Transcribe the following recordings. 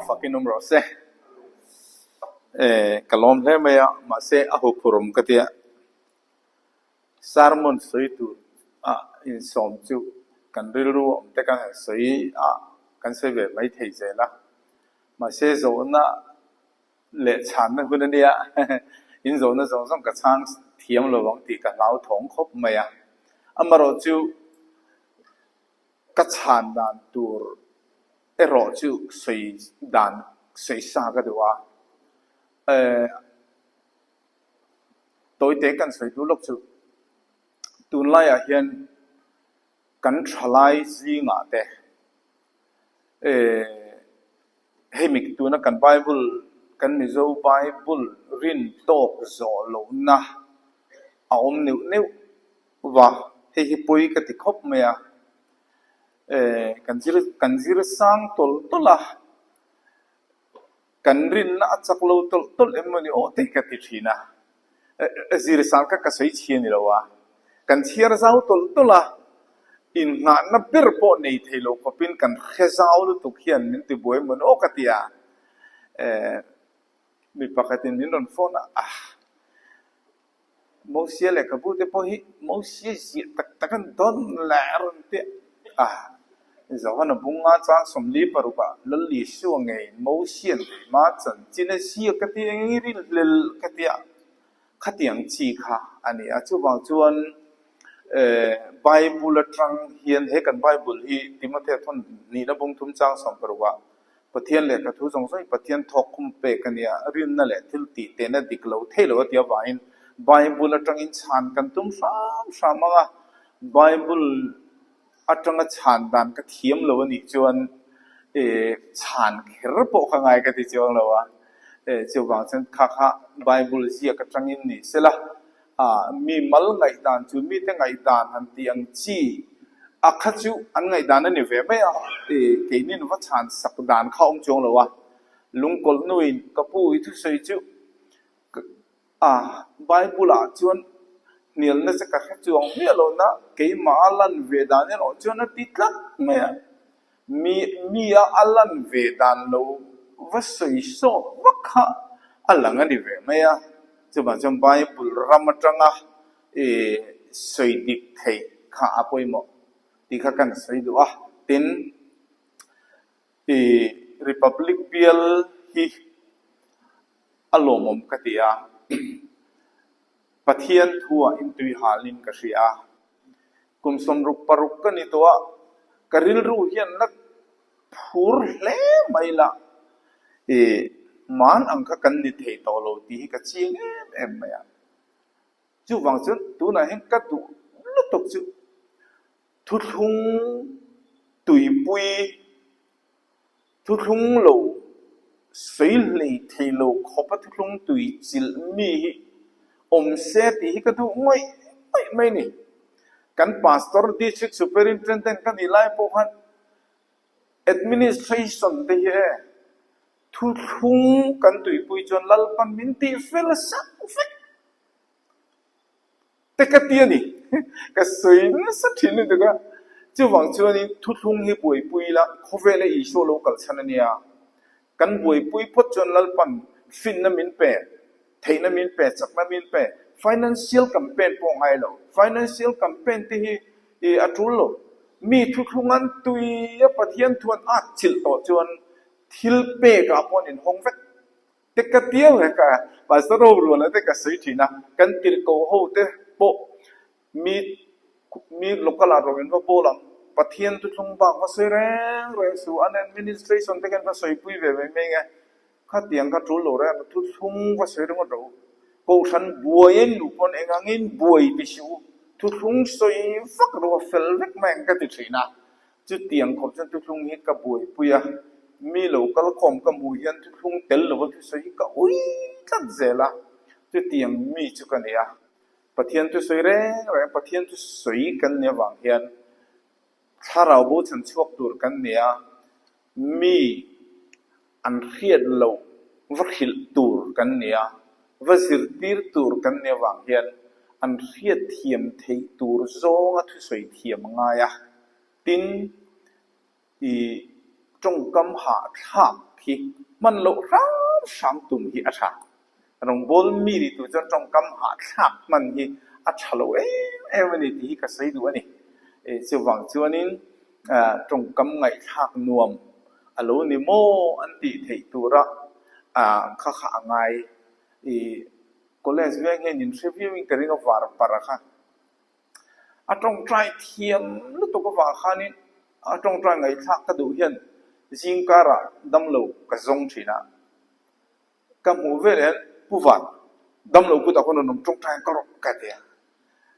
fakin rose kalom le maya ma se ahu purum katia sarmon soitu in som chu kan rilu te kan soi kan se ve mai thei je la ma se zo na le chan na hun nia in zo na zo song ka chang thiam lo wang ti ka lau thong khop maya amaro chu ka chan dan tur ero chu soi dan soi sa ka dewa tôi tế cần soi tu lộc chu tu lai hiền kan thalai zi nga te hemik tu na kan bible kan mizo bible rin tok zo lo na aom new new wa hi poi ka ti khop me ya kan zir sang tol tola kan rin na chak lo tol tol emani o te ka ti thina zir sang ka sai chhi ni lo wa kan thiar zau tol tola in nga na bir po nei thelo kopin kan khezau lu tu khian min ti boy mon o katia mi pakatin min ron phone mo sia le ka bu te po hi mo sia si tak kan don la ron te zawana bunga chang somli paruka lalli su ngei mo sian ma chan china sia ka ti ngiri lel katia khatiang chi kha ani achu bang chuan Bible trang hiền hết cần Bible hi Timothy thon ni na bung thum chang som perwa pathian le ka thu jong soi pathian thok khum pe kania rin na le thil ti te na diklo thelo tia wain Bible trang in chan kan tum sam ma Bible atang a chan dan ka thiam lo ni chuan chan kher po khangai ka ti chong lo wa chu wang chen kha Bible sia ka trang in ni sela mi mal ngai dan chu mi te ngai dan han tiang chi akhachu an ngai dan ani ve me ke ni no chan sak dan khaung chong lo wa lungkol nuin kapu I thu sei chu bible chuan nial na se ka chuang mi lo na ke ma alan ve dan no chuan na ti tlak me mi alan ve dan lo va sei so va kha alang ani ve me chu ba chom Bible ramatanga soi dik thei kha apoi mo ti kha kan soi du tin republic bill hi alomom katia pathian thua intui halin ka ria kum somruk paruk ka ni to karil ru hian na phur hle maila man angka kan ni thei to lo ti ka ching em ya chu wang chun tu na hen ka tu lu tok chu thu thung tui pui thu thung lo sei le thei lo khopa thu thung tui chil mi hi se ti hi ka tu ngoi mai ni kan pastor district superintendent kan ilai po han administration te he thu thung kan tui pui chon lal pan min ti fel sak fek te ka ti ni ka soi na sa thin ni ga chu wang chu ni thu thung hi pui la khovele I so local chanania kan pui phot chon lal pan fin na min pe thei na min pe chak na min pe financial campaign po ngai lo financial campaign te hi atul lo mi thu thungan tui pathian thuan chil to chon thil pe ka pon in hong vek te ka tiang ka pastor ro la te ka sei thina kan tir ko ho te po mi local ro en po lam pathian tu thung ba wa sei reng su an administration te kan ba sei pui ve me nge kha tiang ka tu lo ra tu thung wa sei ro ro ko san buayen lu pon engangin buai ti su tu thung sei fak ro fel vek mang ka ti thina chu tiang khop chen tu thung hi ka buai puya mi local kom ka mu yan tu thung tel lo tu sei ka ui tlak zela tu tiang mi chu ka ne pathian tu sei re pathian tu sei kan ne wang hian tharau bo chan chuak tur kan ne mi an khiat lo va khil tur kan ne va sir tir tur kan ne wang hian an khiat thiam thei tur zonga thu sei thiam nga tin trong cam hạ tháp ที่มันโลร้าวสามตุ่มที่อาชาลงบอลมีดิตัวจนตรงกำหาชักมันที่อาชาโลวันนี้ที่ก็ใส่ดูนี่จะหวังจวนนี้ตรงกำไงชักนวมอโลนิโมอันติเทตัวละข้าขาไงก็เลยจะเรียกเงินเชื่อพี่วิ่งแต่เรื่องวาร์ปาระค่ะตรงใจเทียมแล้วตัวก็ว่าขานี่ตรงใจไงชักกระดูกเห็นจิงการะดำโลกระซงชีนะกับหมู่เวรผู้ฟังดำโลกุตะคนนั้นตรงใจก็รู้กันเดีย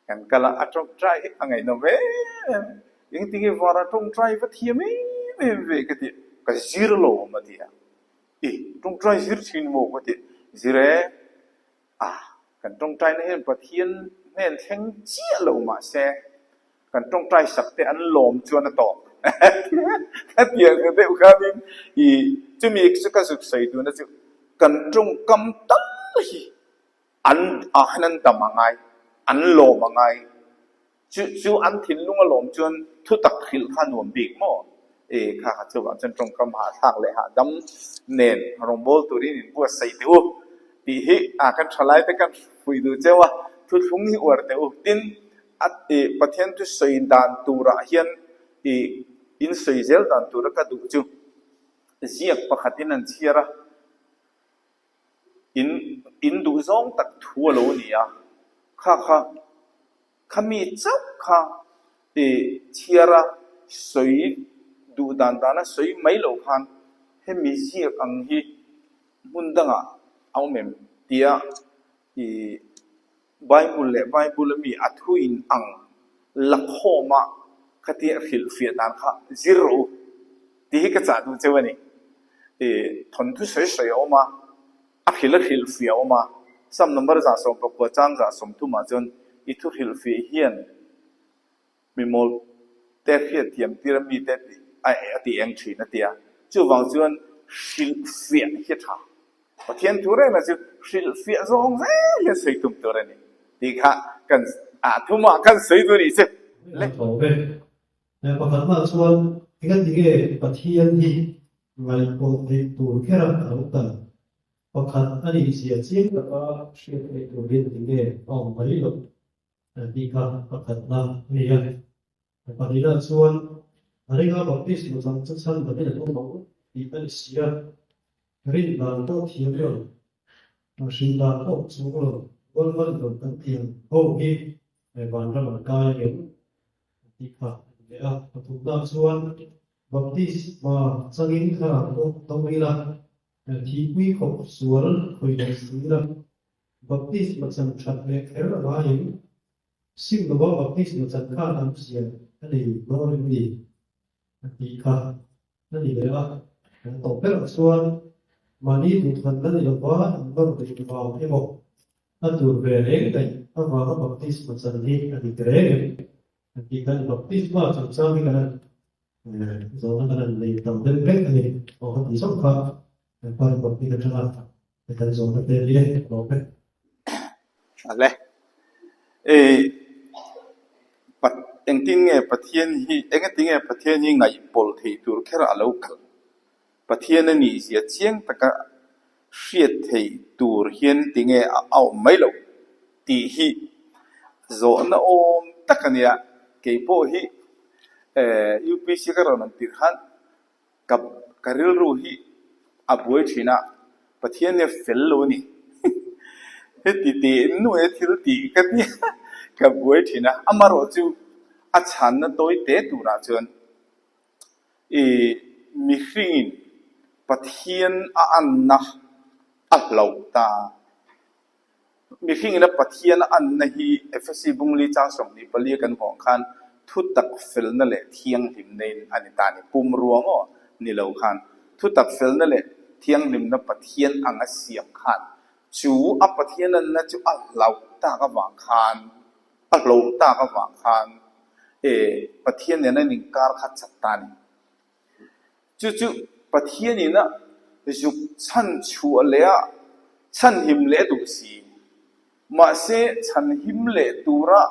กันก็ละตรงใจยังไงนะเว้ยังที่ว่าตรงใจว่าเทียมไม่เว้กันเดียก็จีรโลมาเดียตรงใจจีรชินโมกันเดียจีเรกันตรงใจนี่เห็นประเทียนเห็นแทงเจี๊ยโลมาเสกันตรงใจสักแต่อันหลอมจวนต่อถ้าเดียกันเดียวกันนี่จะมีสักสุดใส่ตัวนั่นสิกันตรงกำตั้งอันนั้นดำมังไงอันหลอมมังไงจู่อันทิ้งลุงหลอมจวนทุตักขิลขันวนบีกมั้งข้าจะว่าจนตรงกำหาทางเลยหาดำเน้นรองบอลตัวนี้นี่บัวใส่ตัวที่กันทลายแต่กันคุยดูเจ้าว่าทุกทุ่งนี้อวดเดียวดินประเทศที่ใส่ด่านตัวระเฮียนอินใส่เจลด่านตัวระก็ดูจู่เสียกประคัตินันเชียระอินดูซองตักทัวโลนี่ข้ามีเจ้าข้าเชียระใส่ดูด่านนะใส่ไม่โลคันให้มีเสียกอังฮีมุนดังเอาเมมเดียไบเบิลมีอัฐินอังลักโฮมาคติฟิลฟิดานค่ะ zero ที่ก็จะดูเจ้านี่ทนทุเฉยๆออกมาฟิลฟิออกมาซ้ำนับจะสมกับประจันจะสมทุมาจนอิทุฟิลฟิเฮียนมีโมเตะเฮียเทียมที่เรามีเตะที่เองชีนั่นเดียจู่วังจวนฟิลฟิเฮียท่าประเทศทุเรศนะจู่ฟิลฟิซองเฮียใส่ตุ้มตัวนี่ที่ข้ากันทุมากันใส่ตัวนี้สิเล็กโตไปแล้วประกันว่าส่วนที่กันที่ประเทศที่ไม่พอที่ตัวแค่เราเอาแต่ประกันอันนี้เสียจริงแล้วก็เชื่อในตัวเรื่องที่เอาไม่หลบที่ข้าประกันนั้นนี่ไงประกันนี้ส่วนอันนี้ก็บอกที่สิ่งสำคัญประเด็นต้องบอกที่เป็นเสียเรื่องการต่อเทียมเรื่องสิ่งต่างๆสมมติวันๆตัวตั้งเทียมโอ้ยในวันเรากายเห็นที่ข้าเดี๋ยวถูกต้องส่วนบอกที่มาสังเกตข้าต้องมีละที่มีของส่วนคุยกันสิ่งนั้นบอกที่มาสังเกตเลยแค่ละว่าอย่างสิ่งที่บอกที่มาสังเกตทำเสียอันนี้ก็ไม่ดีที่ข้านั่นเองเลยว่าตกเป็นส่วนมานี่ถูกทำนั่นเองว่าต้องไปดูความให้บอกอันตัวเบรเองแต่ถ้าว่าบอกที่มาสังเกตอันนี้เกรย์ที่กันบอกที่ว่าสังสารนี่กันส่วนนั้นเลยต้องเดินเล็กเลยโอ้ที่สำคัญพอบอกที่กันทำแต่การส่งไปเรียนบอกไปอะไรเองทิ้งประเทศนี้เองทิ้งประเทศนี้ไงบอลที่ตัวแค่เราเอากันประเทศนี้เสียเชียงแต่ก็เสียที่ตัวเฮียนทิ้งเอาไม่ลงที่ฮีโซนโอมตักเนี่ยเกี่ยวกับฮีUPC ก็เราหนังติดขันกับการเรียนรู้ฮีอับไว้ที่น่ะประเทศนี้เฟลโลนี่ที่นู่นที่กันเนี่ยกับไว้ที่น่ะอามาโรจูอาจารย์นั้นตัวเตะตัวราชนมิขินประเทศอันน่ะอัลลอฮฺตามีขิงนะประเทศอันนั้นฮีFSC บุ้งลีจ้างส่งนี่ไปเรียกกันของขันทุตักฟิลนั่นแหละเที่ยงหิมในอันนี้ตานี่ปุ่มรวมอ๋อนี่เราขันทุตักฟิลนั่นแหละเที่ยงหิมนับประเทศอังเสียงขันจู่อัปประเทศนั้นนะจู่อัลลอฮฺตาก็วางขันอัลลอฮฺตาก็วางขันประเทศเนี่ยนั่นนิการขัดจัดตานี่จู่ประเทศนี้นะจู่ฉันชัวเลยอ่ะฉันหิมเลดูสิมาเสฉันหิมเลตัวระ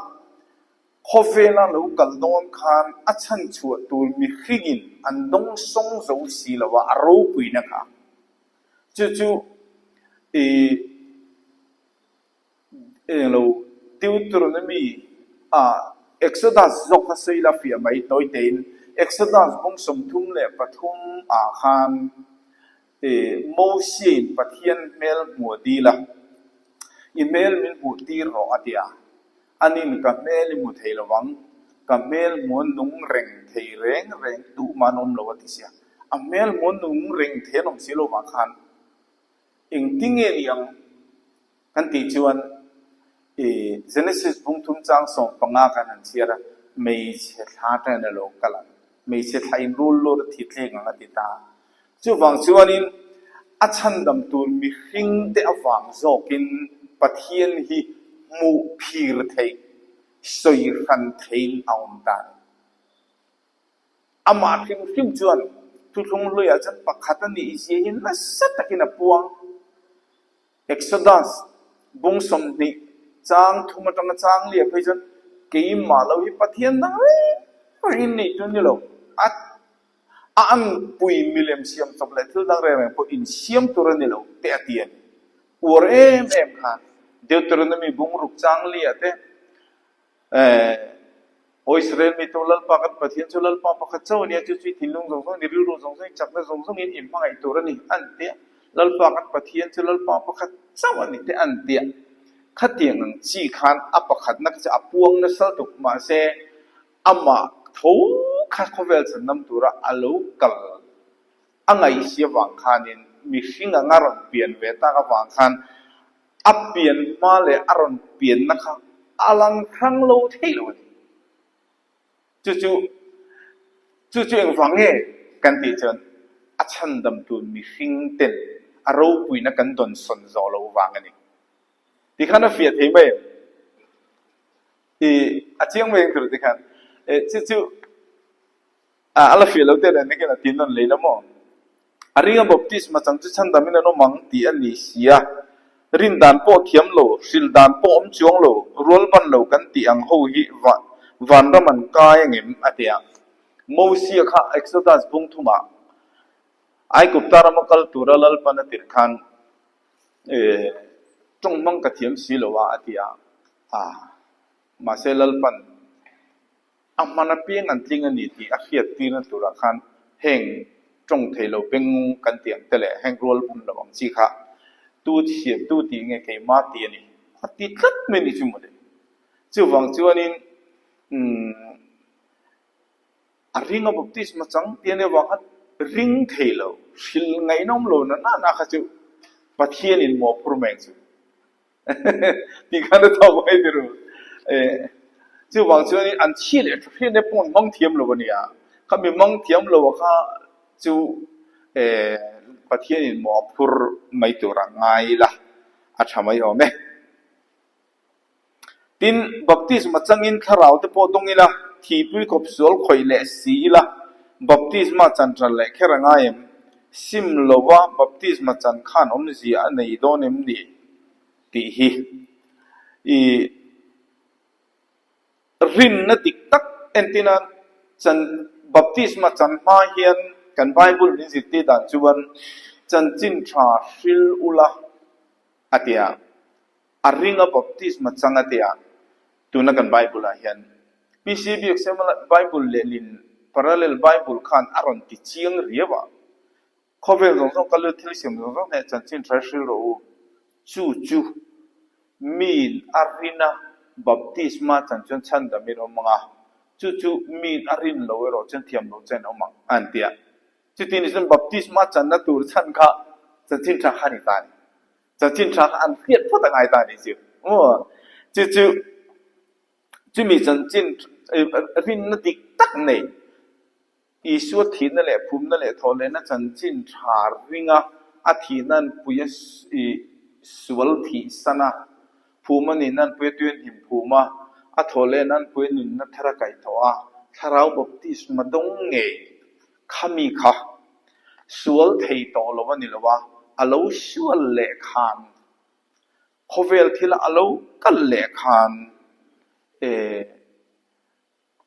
ขอเวลาเรากัลโดนขันอาฉันชัวตัวมีขิงอันดงสงโจสีละว่ารูปุยนะคะ จู่ๆเราดิวตรนมีExodus จกใส่ลาฟิอาไม่ตัวเต็น Exodus บงสมทุมเล่ปฐุมคานโมเสสปะเทียนเมลมัวดีละอีเมลมันหัวตีรออดียอันนี้มันกับเมลมัวเทลวังกับเมลมัวนุ่งเร่งเทเร่งดูมานอมโลวัติเสียอเมลมัวนุ่งเร่งเทนอมสิโลวังคันอิงติ้งเอียงกันติจวน Genesis บุ้งทุ่มจางส่งปังอากันนั่นเชียระไม่เช็ดหาแต่ในโลกกันละไม่เช็ดหาอินรูลโลดทิศเลี้ยงกันติตาจู่ฟังชวนนี้อาชันดำตูนมีหิงเดอฟังโจกินปะเทียนฮีมูพีร์เทยสวยขันเทยเอาดันอามาหิมจวนทุกคนเลยอาจารย์ปักขัดนี่อีเสียหินนั่นสัตกินปวง Exodus บุ้งสมนิจางทุ่มจังจางเลียไปจนกี่มาเราฮิปะเทียนนั่งเลยอินนี่จุนนี่เราอันปุยมิเลมเซียมสำเร็จทุกดังเรื่องพออินเซียมตัวนี้เราเตะเตียนอวดค่ะเดี๋ยวตัวนี้มีบุ้งรุกจางเลียเตะโอิสราเอลมีตัวลัลปากัดปะเทียนตัวลัลปาปะกัดเจ้าเนี่ยจุดที่ทิ้งลงสงสารนี่รู้สงสารจับได้สงสารอินมาไอตัวนี้อันเตะลัลปากัดปะเทียนตัวลัลปาปะกัดเจ้านี่เตะอันเตะขัดเตียงจีคันอัปขัดนักจะอัปวงนัสตุกมาเซอามาทูขัดขวเวลสันน้ำตัวระอโลกัลอังไงเสียวังคันินมีสิ่งงารอนเปลี่ยนเวตากวังคันอัปเปลี่ยนมาเลยอารอนเปลี่ยนนะคะอลังครั้งโลเทโลจู่เองฟังเงกันตีจนอัชันดำตัวมีสิ่งเต็นอารมณ์ปุยนักกันดนสนโซโลวังอันนี้ที่ขันเฟียดเห็นไหมอาเจียงเวงตัวที่ขันจู่อัลเฟียเราเดินนี่กันตีนันเลยละมั้งอาริงบัพติสมาจังจุดฉันดามินโนมังตีอันนี้เสียรินดานโปเทียมโลสิลดานโปอมจวงโลรัลบันโลกันตีอังหูฮิวันรามันกายเงิมอเดียโมเสียข้าเอ็กซ์ดัสบุงทุมาไอกุปตารามกัลตุระลัลปันติรคันจงมังกะเทียมสีโลวาอดียมาเซลัลปันอามันเพียงอันจริงอันนี้ที่อาเขียดตีนตุระคันแห่งจงเทโลเป็นกันเตียงแต่ละแห่งรัวบุญระวังสิค่ะตูเทียบตูตีเงยเกมาตีนี่ตีทัดไม่ได้จุ่มเลยจู่ฟังจู่อันนี้อาริงบัพติสมาจังเตียนเนี่ยว่าริงเทโลสิลไงน้อมโลน่าข้าจู่ปัทเทียนินมอพรูเมงจู่ที่ขันตัวไม่ได้รู้จู่ฟังจู่อันนี้อันชี้เลยทุกที่เนี่ยปนมังเทียมโลวันนี้ข้ามีมังเทียมโลว่าข้าจู่ปัทเทียนินมอพรูไม่ตัวร่างไงล่ะอาชาไม่ยอมตินบัพติสมาจังอินข้าเราแต่พอตรงนี้ละที่ปุยกบสวลคอยเลสีละบัพติสมาจันทร์เลยแค่ร่างไงซิมโลวะบัพติสมาจันขันอมสีอันในโดนมดีที่ฮีรินนัดิกตักเอนตินันจันบัพติสมาจันมาเฮียนกันไบเบิลนิสิตดันจวนจันจินทราฟิลอุลาอัตยาอาริงบัพติสมาจังอัตยาตัวนักกันไบเบิลเฮียนพีซีบีเอ็กซ์มาไบเบิลเลลินพาราเลลไบเบิลขันอารอนติเชียงเรียบะข้อเวลสองกัลเลทิลซิมสองเนี่ยจันจินทราฟิลโอจู่มีนอารินาบัพติสมาจันจนฉันดามิโนมังอ่ะจู่มีนอารินโลเวโรจันเทียมโลจันอมังอันเดียจู่ที่นี่ฉันบัพติสมาจันนัตัวฉันข้าจันจินทราขันอีตานีจันจินทราอันเพียรพูดต่างไงตานีจิโอ้จู่มีจันจินรินนัดิกตักเนี่ยอีสวดทีนั่นแหละภูมินั่นแหละทอเลยนะจันจินทราริงอ่ะอาทิตย์นั้นปุยสวลทีสนะภูมินี่นั่นปุยตัวหิมภูมิอัทโเลนั่นปุยนุนนัทระไก่ตัวทาราวบัพติสมาดงเงยขามีค่ะสวลทีโตลวันนี่ละวะอโลสวลเล็กขันขวเวลที่ละอโลกัลเล็กขัน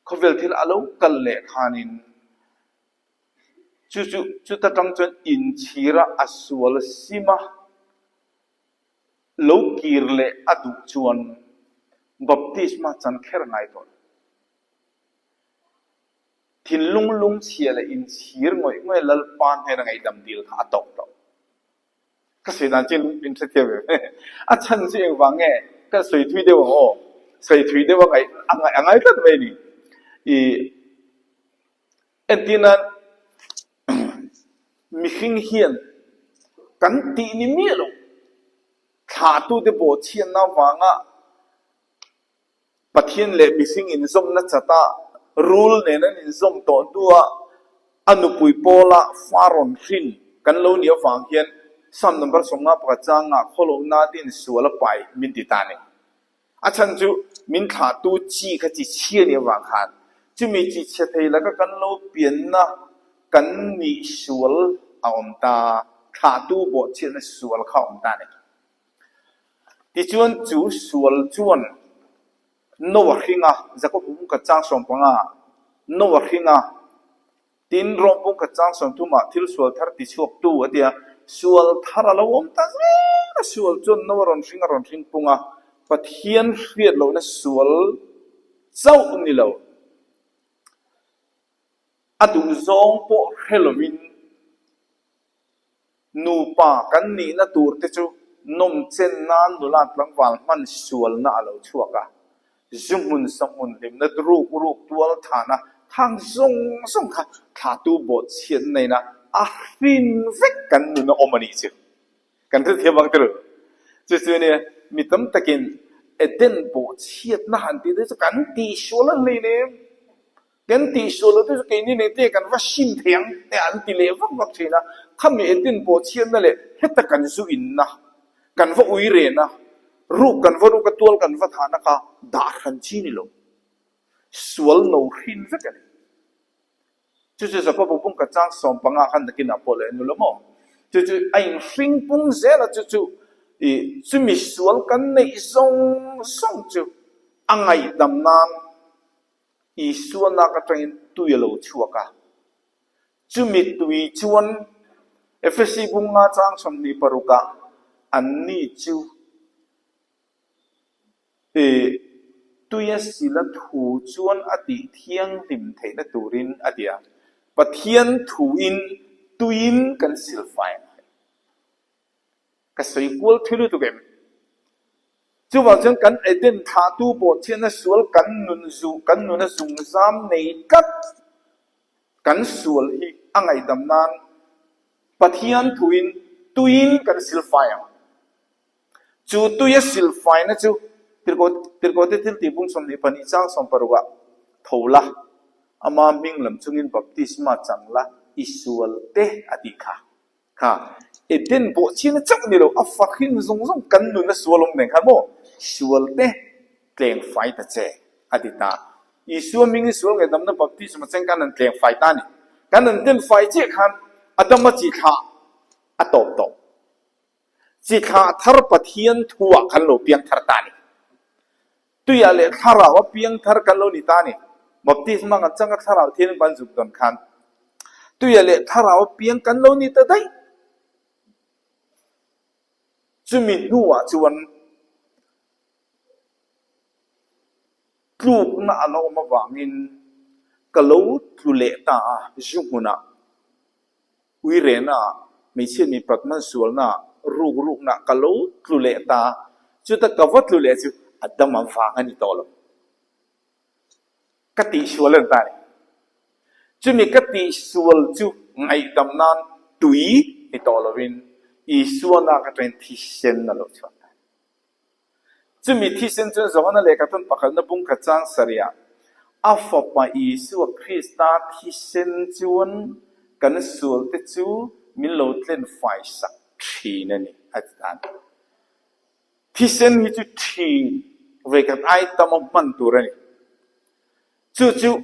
ขวเวลที่ละอโลกัลเล็กขันิน就他当真引起了阿说了西嘛，老吉勒阿杜专，baptisma 真开了爱多。thiên lung lung chia là in chia ngồi lal pan hay là ngày đầm deal thả tộc đó cái sựนั้นจริงเป็นเสียแบบอ่ะฉันสิเองว่าไงก็สวยทุยเดียวว่าโอ้สวยทุยเดียวว่าไงอังไงก็ไม่นี่เอ็นที่นั้นมีขิงเฮียนกันตีนี่มีหรอขาตู้เดบเชียนน้าว่างอ่ะปะเทียนเล่มีสิ่งอินทรงนัจตาrule เนี่ยนั่นอินส่งต่อตัวอนุปุยโปละฟารอนขินกันเราเนี่ยฟังเห็นซ้ำนับประสงค์ประจังอ่ะขลุ่มนาดินสัวละไปมินติตานี่อาจารย์จูมินขาตูจีขจิเชียเนี่ยฟังหันจูมีจีเชตแล้วก็กันเราเปลี่ยนนะกันมีสัวเอาอมตาขาตูบทเชียนสัวละเข้าอมตานี่ที่จวนจูสัวจวนโนวะขิงอ่ะจะก็ปุ่งกระจังสมปังอ่ะโนวะขิงอ่ะตินรองปุ่งกระจังสมทุมาทิลสวลทาร์ติชวกตัวเดียสวลทาร์ละวมตาเซ่สวลจนโนวะรอนขิงปุ่งอ่ะปะเทียนเฟียดเราเนี่ยสวลเจ้าอุ้มนี่เราอะดูซองโปเฮโลวีนนูปากันนี่นะตัวเตจูนมเจนนานดูลาดลังวันมันสวลน่ะเราชัวกะจุมุนสมุนลิมนัดรูกตัวละฐานะทางส่งค่ะขาตูบทเชียนในนะอาฟินเวกกันนู่นอมันนี่สิกันที่เทียบกันเลยจู่ๆเนี่ยมีตั้มตะกินเอเดนบทเชียนนะฮันตีได้จะกันตีชัวร์เลยเนี่ยกันตีชัวร์เลยที่จะกินนี่เนี่ยเด็กกันว่าชิมเทียงแต่อันตีเลี้ยวักทีนะถ้ามีเอเดนบทเชียนนั่นแหละเฮ็ดแต่กันสุอินนะกันว่าอุยเรนนะรูปกันว่ารูปกระตัวกันว่าฐานะค่ะด่าขันชีนี่ลงสวลโนหินสักกันจู่ๆจะพบปุ่งกระจังสมปังอาขันตะกินอ่ะพอเลยนู่นละมั้งจู่ๆไอ้ฟิงปุ่งเจ้าละจู่ๆจะมีสวลกันในส่งจู่อังไงดำน้ำอีส่วนนักจังตุยโลชัวกะจู่มีตุยชวนเอฟซีปุ่งอาจังสมนิปรุกะอันนี้จู่ตุยสิลถูจวนอดีเทียงลิมเทนตูรินอดียปะเทียนถูอินตุยินกันสิลไฟก็สวยกว่าที่รู้ตัวเองจู่ว่าจังกันเอเดนทาตูบทเทียนสวลกันนุนซุงซามในกัดกันสวลฮีอังไงดำนานปะเทียนถูอินตุยินกันสิลไฟจู่ตุยสิลไฟนะจู่Tirkote tilti bung som ni panicang som paruga thola ama minglam chungin baptisma changla isual te adika kha eden bo china chak ni lo afakhin zong kan nu na sualom nen khamo sual te tleng fai ta che adita isu ming sual nge dam na baptisma chang kan nan tleng fai ta ni kan nan ten fai che khan adama chi kha atop to chi kha thar pathian thuwa khan lo piang thar ta niตุยอะไรข้าเราว่าเพียงทาร์กันโลนิตานี่บทที่สมังจังกับข้าเราเทียนบรรจุตอนคันตุยอะไรข้าเราว่าเพียงกันโลนิตาได้จุมินัวจวนลูกน่าเรามาวางินกะโลทุเลตาจุมุนะวิเรนะไม่เช่นมีปัตมันสวนนะรูกนะกะโลทุเลตาจุดตะกวัดทุเลจุอัตมันฟังอันนี้ตลอดกติชวลต่างๆจุมีกติชวลจุไงดำนานตุยนี่ตลอดวินอีส่วนนักเรียนที่เซนนั่นแหละชวนจุมีที่เซนจนสองนั่นเลยก็ต้องประกันนับบุญกระจังสริยาอาฟับมาอีส่วนคริสต์ที่เซนจวนกันส่วนที่จูมิโลเทนไฟสักทีนั่นนี่อาจารย์ที่เส้นนี้จุดที่เวกันไอตามมันตัวนี้จู่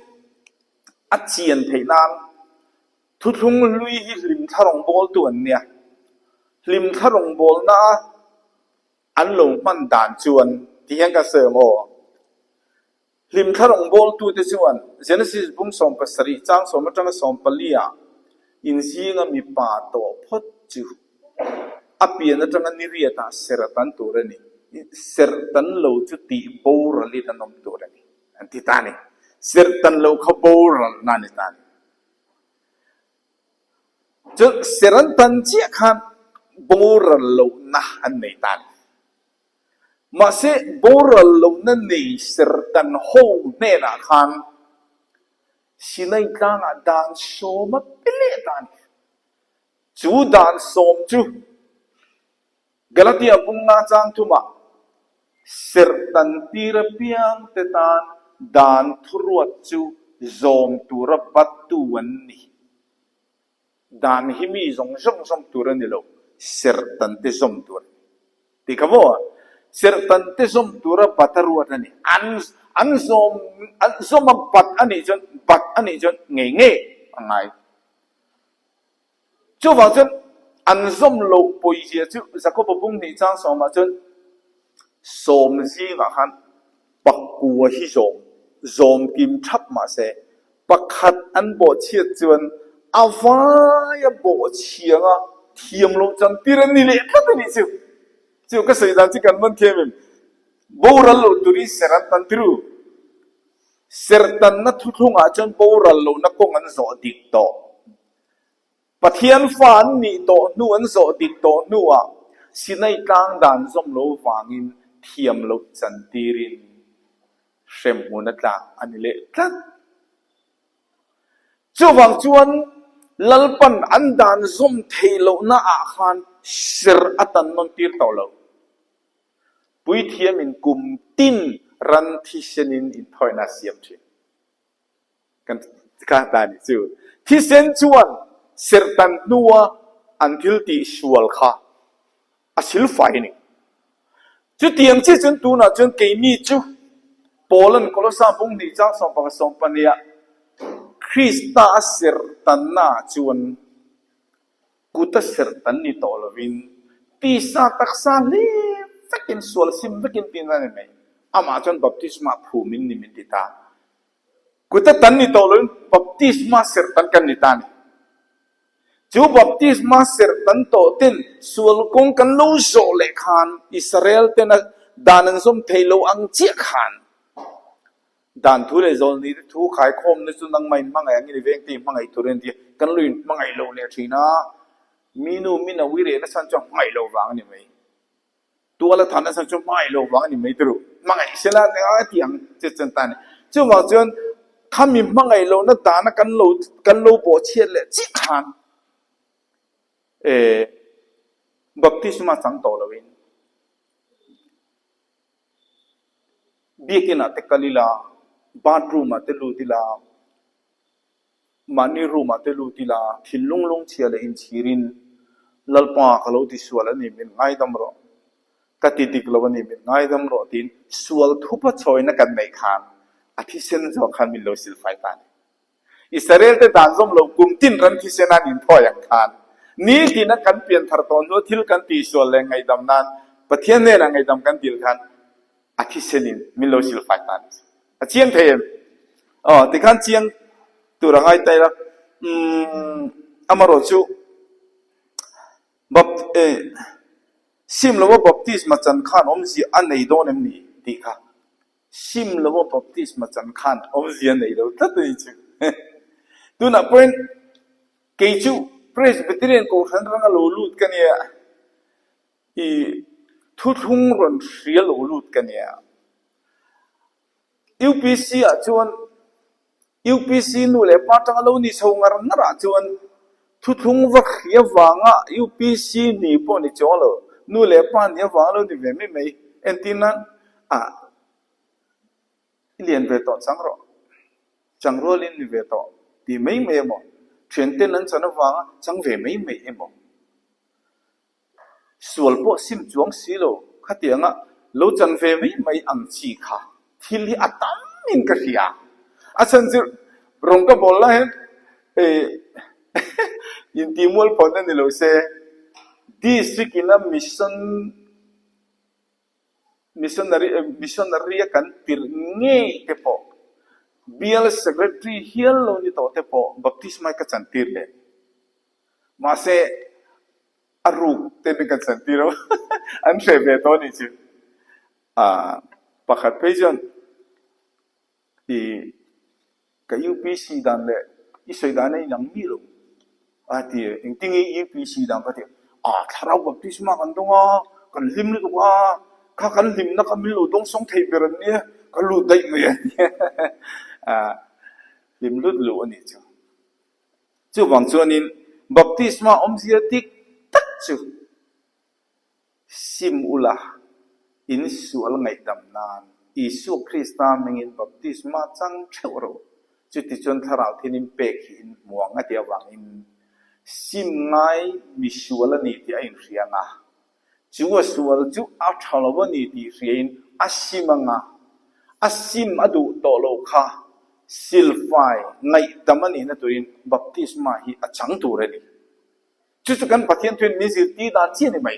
อาเจียนเทนานทุกทุ่งลุยลิมทารองบอลตัวเนี่ยลิมทารองบอลนะอันหลงมันด่านจวนที่ยังกระเสริมโอลิมทารองบอลตัวที่จวนเจนสิสบุ้งสมปัสริจังสมจังสมปลีย in singa mi pa to phot chu apia na tanga ni ria ta seratan turani sertan lo chu ti bor li ta nom turani anti tani sertan lo kha bor na ni tani chu seratan chi khan bor lo na an nei tani ma se bor lo na nei sertan ho ne na khan sinai tanga dan soma pele tani chu dan som chu Galatia bunga chang thuma sertan tira piang tetan dan thruat chu zom tura batu anni dan himi zong zong turani lo sertan te zom tur ti kamo sertan te zom tura bataruat ani an zom bat ani jon nge angai chu wa jon an zom lo poi je chu zakob bung ni chang so ma jon som ji ga han pakku hi zom kim thap ma se pakhat an bo chiat chuan avaya bo chianga thiam lo chan tiran ni le khat ni chu ka sei dan chi kan man themin boral lo turi seran tan tru sertan na thuthunga chan boral lo na kong an zo dik to pathian fan ni to nu an zo dik to nuwa sinai tang dan zom lo wangin thiam lo chan tirin shem hunatla anile tlat chuwang chuan lalpan an dan zom theilo na a khan sir atan non tir to lo pui thiam in kum tin ran thi senin in thoina siam thi kan ka ta ni chu thi sen chuan sertan nuwa until ti sual kha asil fai ni chu tiang chi chun tu na chun ke mi chu polan kolosa bung ni cha som pa som pania krista sertan na chuan kuta sertan ni tolovin pisa taksa le fakin sual sim fakin pinane me ama chon baptisma phumin ni mitita kuta tan ni tolovin baptisma sertan kan ni tani chu baptisma sertan to tin sual kong kan lo zo le khan israel ten danang som thailo ang chi khan dan thu le zol ni thu khai khom ne chu nang mai mangai ang ni veng ti mangai turen ti kan luin mangai lo le thina minu mina wire na san chong mai lo wang ni mai tu ala thana san chong mai lo wang ni mai tru mangai sela ne a tiang che chen tan chu ma chen khami mangai lo na ta na kan lo bo chiet le chi khan baptisma chang to lawin biekina te kalila bathroom te lutila mani room te lutila thilung long chiale in chirin lalpa khalo ti suala ni min ngai damro kati diklawani min ngai damro tin sual thupa choina kan nei khan athi sen jo khan min lo sil fai tan israel te danzom lo kumtin ran thi sena nin thoyak khan ni tina kan pian thar ton no thil kan ti sual le ngai dam nan pathian ne la ngai dam kan til khan athi senin min lo sil fai tan a chiang them ti khan chiang turangai tai la amaro chu sim lo baptisma chan khan om si an nei don em ni ti kha sim lo baptisma chan khan om si an nei do tat ni chu tu na point ke chu presbyterian ko than rang lo lut kan ya I thu thung ron rial lo lut kan ya UPC a chuan UPC nu le patang lo ni songar na ra chuan thu thung va khia wanga UPC ni po ni cholo nu le pan ya wang lo ni ve me mai entina lien ve to changro lin ni ve to ti mai mai mo chen ten nan chana wanga chang ve mai mai mo sual po sim chuang si lo khatianga lo chan ve mai ang chi kha thil hi atam min ka hia achan ji rong ka bol la hen in timol pon ni lo se district in a missionary kan pir nge te po BL secretary hial lo ni to te po baptisma ka chantir le มาเสอรูปเต็มกันสันติเราอันเสพตัวนี้จิประคัดเพจนที่ก็ยูพีซีดันเลยอีสุดานี่ยังมีลูกที่จริงๆยูพีซีดันก็ที่ถ้าเราแบบที่สมัครกันตรงกันลิมเลยตัวข้ากันลิมนักมิลูต้องส่งเทปแบบนี้ก็รู้ได้ไหมลิมรู้อันนี้จ้ะจู่บางส่วนนี้บัพติศมาเสียติกตักจู่ซิมอุลาอินสุลไงดำนานอิสุคริสต์มิงินบัพติศมาจังเชื่อรู้จุดที่จนทาราที่นิมเปกินมัวงะเดียววังอินซิมไงมิสุลนี่ที่อินเรียงะจู่ว่าสุลจู่อัฐาลวันนี่ที่เรียนอัศซิมังะอัศซิมอดูโตโลกะซิลไฟไงดำมันนี่นะตัวอินบัพติศมาฮีอัจังตัวเรนี่จุดกันพัฒน์ทวนมิสิตีดาจีนี่ไหม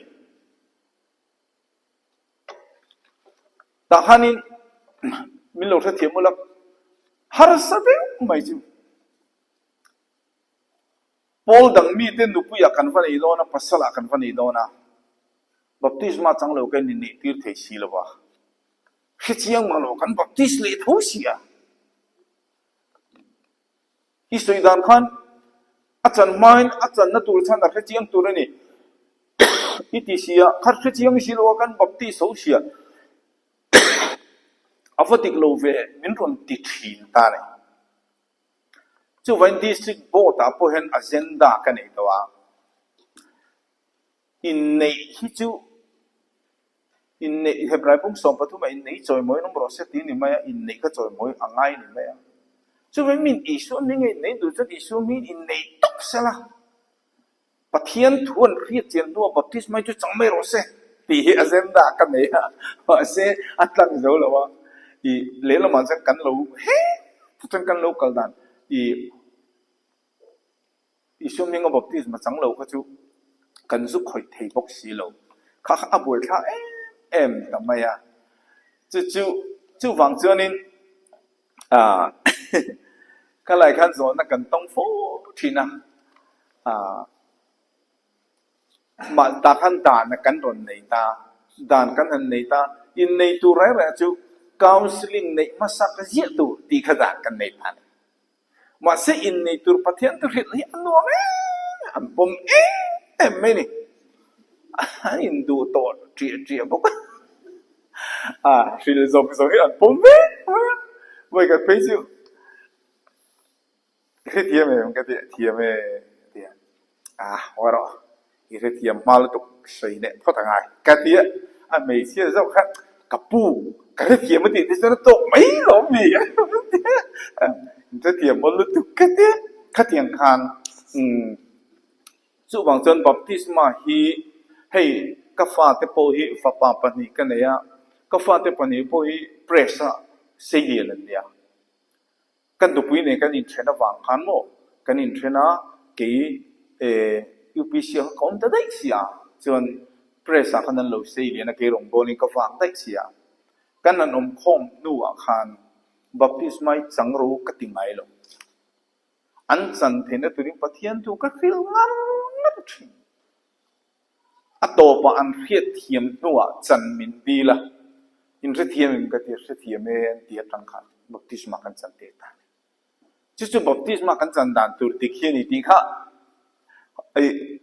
แต่ฮันนี่มิโลทัศน์เทียมุลักฮาร์สเดนไม่จูพอลดังมีเดนนุปุยกันฟันอีโดนะปัสสละกันฟันอีโดนะบัพติศมาจังโลกันนี่ตีร์เทศิลวะเฮจิยังมาโลกันบัพติศเลทุเสียฮิสโตดานขันอาจารย์ไม่อาจารย์นัตุลชันแต่เฮจิยังตัวนี้อิติเสียขัดเฮจิยังศิลวะกันบัพติศเสียอาฟัติกโลเวมินรุนติทินตาเนี่ยจู่วันดิสตริกโบตาพอเห็นอเจนดากันนี่ตัวอินเนฮิจูอินเนเฮบรายปุ่มสองประตูมาอินเนจอยมวยน้องบรอสตีนี่ไหมอินเนก็จอยมวยอ่างไงนี่ไหมจู่วันมินอิสุนี่ไงเนี่ยดูจะอิสุมินอินเนตกเสละปะเทียนทวนเรียกเจียนตัวบัพติสไม่จู่จังไม่รอเสตีอเจนดากันเนี่ยว่าเสอัตลังเจ้าละวะอีเลี้ยงมันจะกันรู้เฮ้ทุกท่านกันรู้กันดันอีช่วงนี้ก็บอกที่มาจังรู้ก็จู่กันสุขคอยเทปกสีรู้ข้าอาบุยข้าทำไมจู่ฟังเจ้านี่ก็หลายขั้นส่วนนักกันต้องฟูทีนะมาตาขั้นด่านนักกันโดนในตาด่านกันในตาอินในตัวไรแหละจู่counseling ในมาสักเยอะตัวที่ขนาดกันในพันมาเสียอินในตัวพัฒน์ตัวเรื่องนี้อันนู้นอันผมไม่เนี่ยอินดูตัวเจียบอกฟิลโซฟิอันผมไม่ก็เป็นจู่เทียมมันก็เทียมว่าเราเทียมมาแล้วตุกใส่เนี่ยเพราะต่างไงก็เทียไม่เชื่อเจ้าค่ะกับปูก็เทียมมันติดที่จะตกไม่หรอกมีจะเทียมมันรู้ตุกก็เทียมคันจู่บางจนบัพติศมาฮีให้กัฟาเตโพฮีฟ้าปาปนีกันเนี่ยกัฟาเตปนีโพฮีเพรสเสียเลยเนี่ยกันตุปุยเนี่ยกันอินเทรนด์วางคันโมกันอินเทรนด์กี่ยูพีซีเขาคงจะได้เสียจนเพรสคันนั้นเราเสียนะกี่รงโบนี่กัฟาได้เสียกันนั้นคงนัวคันบัพติศมาจังรู้กติไงลงอันสันเทนตัวนี้พัฒน์ตัวก็ฟิลงั้นทิ้งอัตโตปอันเรียดเทียมนัวจันมินดีละอินเทียมมันก็เทียมเดียตังคันบัพติศมากันจันเตตันจู่บัพติศมากันจันดันตัวติเขียนดีค่ะ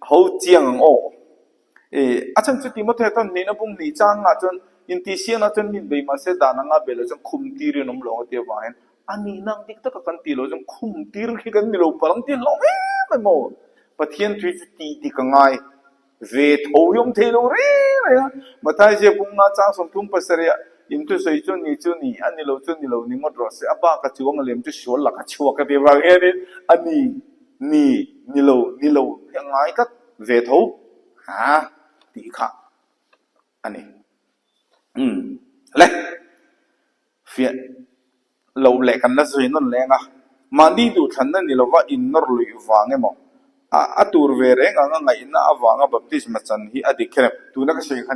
เขาเจียงอาจารย์จุดที่มาเทตันนี่นะบุ้งนี่จังจนอินทิเซียนจนมินเบย์มาเสดานังอาเบลจนคุมตีร์น้ำลงเทียบวันอันนี้นั่งดิกตะกันตีโลจนคุมตีร์ที่กันมีโลพลังตีลงไม่หมดพัฒน์จุดที่กันไงเวทโอยมเทโลเร่เลยมาท้ายเจ้าบุ้งมาจ้างสมทุนภาษาเรียอินทุสัยจนนี่อันนี้เรานี่งดรอสิอาบ้ากระชัวมาเลี้ยงจุดชัวหลักกระชัวกันเดียวกันอันนี้นี่เรายังไงก็เวทโอตีข้าอันนี้เลยเฟียเราเล็กกันนะส่วนนั้นแรงมันดีดูทันนั่นนี่เราว่าอินนอร์ลุยฟังไงมั้งตัวเวรเองไงอินน่าฟังแบบที่สมัยนี้อดีตแค่ตัวนักเสียงขัน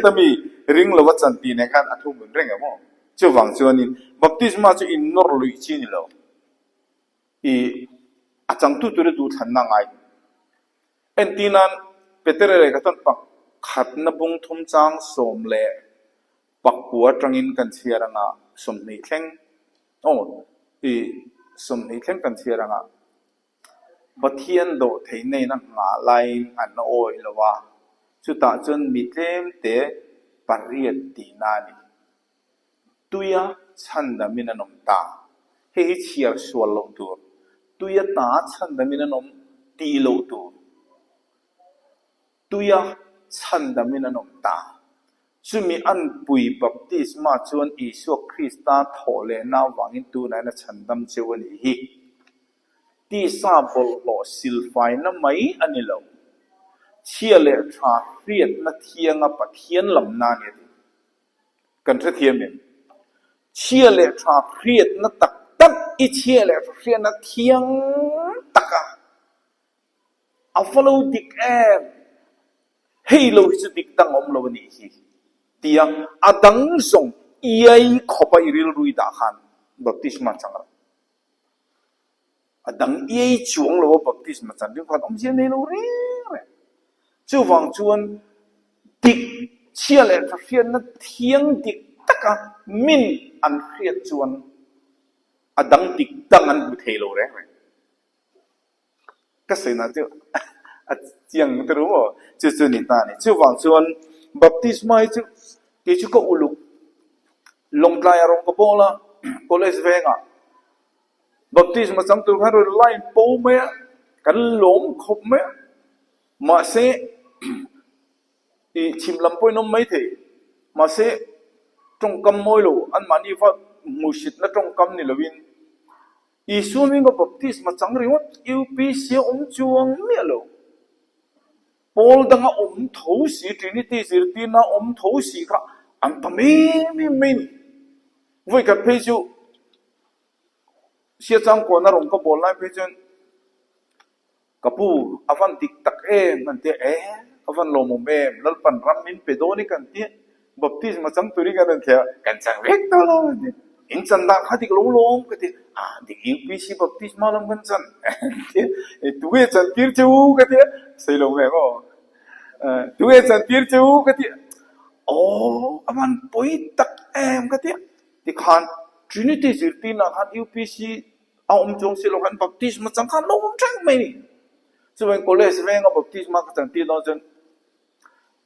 แต่มีริงเราว่าจันทีเนี่ยกันทุ่มเรื่องไงมั้งเจ้าฟังส่วนนี้แบบที่สมัยนี้อินนอร์ลุยจีนี่เรา อาจังตุตุเรดูทันนางไงเอ็นตีนันเปเตเรก็ต้นปักขัดนบุงทุมจางสมเล่ปักปัวจังอินกันเชียรังอ่ะสมนิเข่งโอ้อีสมนิเข่งกันเชียรังอ่ะบัดเทียนโดเทนในนักงาไลน์อันโอยละว่าสุดท้ายจนมีเต็มเตะปริยัตินานีตุยฉันดามินนมตาเฮเชียร์สวลลตัวตุยตาฉันดามินนมตีโลตัวตุยฉันดามินนมตาซึ่งมีอันปุยบัพติศมาชวนอิสุคริสต์ทอเลนาวังอินตัวนั้นฉันดำเจวันฮีที่ซาบลโลสิลไฟนั้นไม่อันนี้เราเชี่ยเลชาเรียดนัทเทียงปะเทียนลำนาเนี่ยกันเทียมเนี่ยเชี่ยเลชาเรียดนัตักตักอีเชี่ยเลชาเรียดนัทเทียงตักอะอัฟโลดิกเอมเฮ้ยเราจะดิกตั้งอมเราวันนี้เตียงอดังส่งยัยขบไปริลรุยดาขันบัพติศมาจังละอดังยัยจวงเราบัพติศมาจังเรื่องความอมเชียนในเราเรื่องจู่ฟังจวนดิกเชี่ยเลยถ้าเรียนนั้นเทียงดิกตะกะมินอันเรียนจวนอดังดิกดังอันบุเทโลเร่ก็เสียนะจู่เจียงตัวรู้ว่าจู่นี่ตานี่จู่ฟังจวนบัพติศมาจู่ที่จู่ก็อุลุลงลายอารมณ์ก็บอกละก็เลยสเวงอ่ะบัพติศมาจังตัวเขาไล่ปูเมียกันหลงขบเมียมาเสอีชิมลำปอยน้องไม่เถมาเสตรงกำมวยโลอันมันอีฟ้ามุสิตและตรงกำนี่ละวินอีส่วนนี้ก็บัพติศมาจังเรื่องว่ายูปีเสียจวงเนี่ยโลพอลดังอมทูสีทรินิตี้สิร์ตีน่าอมทูสีค่ะอันทำไมไม่ไว้กับเพจูเสียจังคนน่ะรงก็บอกไล่เพจกับผู้อาฟันติกตักมันเตะอาฟันโลโมเมมแล้วปันรัมมินเปโดนี่กันเตะบัพติศมาจังตุริกันนั่นเถอะกันจังเวกตลอดอินจันดาขัดอีกลงก็เตะดิยูพีซีบัพติศมาลงกันจันตัวจันทีร์จูก็เตะใส่ลงเลยก็ตัวจันทีร์จูก็เตะโอ้อาฟันปุยตักก็เตะที่ขันทรินิตี้สิร์ตีน่ะขันยูพีซีเอาจงสิลงขันบัพติศมาจังขันลงจังไม่ส่วนคนเล่สเวงก็บัพติศมาก็จังตีโดนจน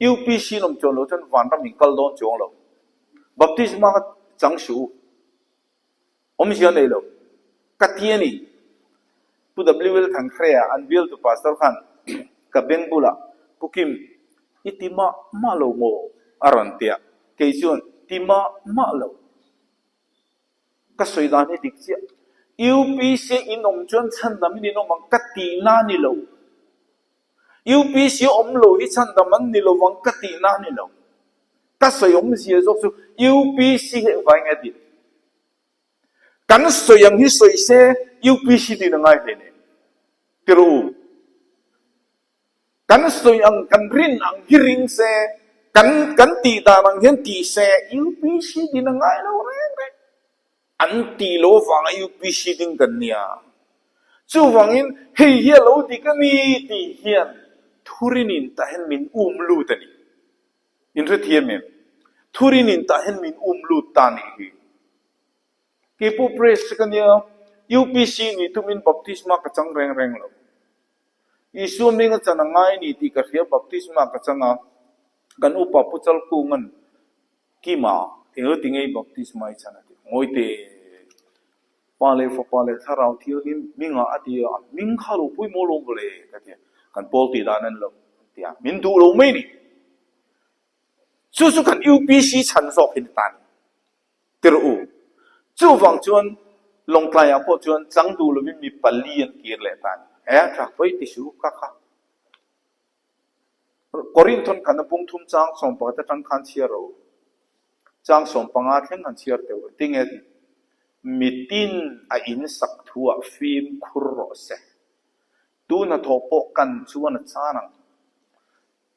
ยูพีซีลงจนเราจนวันนั้นมีกัลโดนจงเราบัพติศมาก็จังสูอมเชียนเลยเรากัดเทียนี่ผู้ดับเบิลทั้งเครียอันบิลตุพาสตอร์ขันกับเบงบุละพุกิมอิติมาโลโมอารันเตียเกี่ยวกับติมาโลก็สวยดานี่ดิกเสียยูพีซีอินอมจนฉันดำนี่น้องมันกัดตีนานี่เรายูพีซีอมโลอิฉันดำมันนี่เรามันกัดตีนานี่เราก็สวยอมเสียจบสุยูพีซีเหไว้ไงดิกันสวยอย่างที่สวยเสียยูพีซีดีนังไงเนี่ยที่รู้กันสวยอย่างกันรินอังฮิริงเสียกันตีดารังเห็นตีเสียยูพีซีดีนังไงเราเนี่ยอันตีโลฟังยูพีซีดิ้งกันเนี่ยจู่ฟังอินเฮียโลดิกันนี่ตีเฮียนทุรินินตาเห็นมินลูตันี่อินเทอร์เทียมทุรินินตาเห็นมินลูตานี่ที่ผู้เพรสกันเนี่ยยูพีซีนี่ทุมินบัพติศมากจังแรงเราอิสุมิงจังง่ายนี่ที่กระเทียบบัพติศมากจังกันอุปปุจจลกุงันกี่มาเออติงไอ้บัพติศมาอีจังนะงอยเตปาเลฟปาเลถ้าเราเที่ยวนี้มิงอาทิตย์มิงข้าลูปุยโมลงเลยกันเถอะกันโพลตีดานันเราเดี๋ยวมินดูเราไม่นี่สู้กันยูพีซีฉันสอบเห็นตันเตรูจู่ฟังจวนลงกลายพอจวนจังดูเราไม่มีปลีนเกียร์เลยตันจากไปติชูค่ะกอรินทอนกันปุ่งทุ่มจังส่งปากแต่จังคันเชียร์เราจังส่งปังอาเทงกันเชียร์เดียวติงเอ็ดมิตินอินสักทัวฟิล์มคุโรเซดูน่ะทบกันชวนจานัง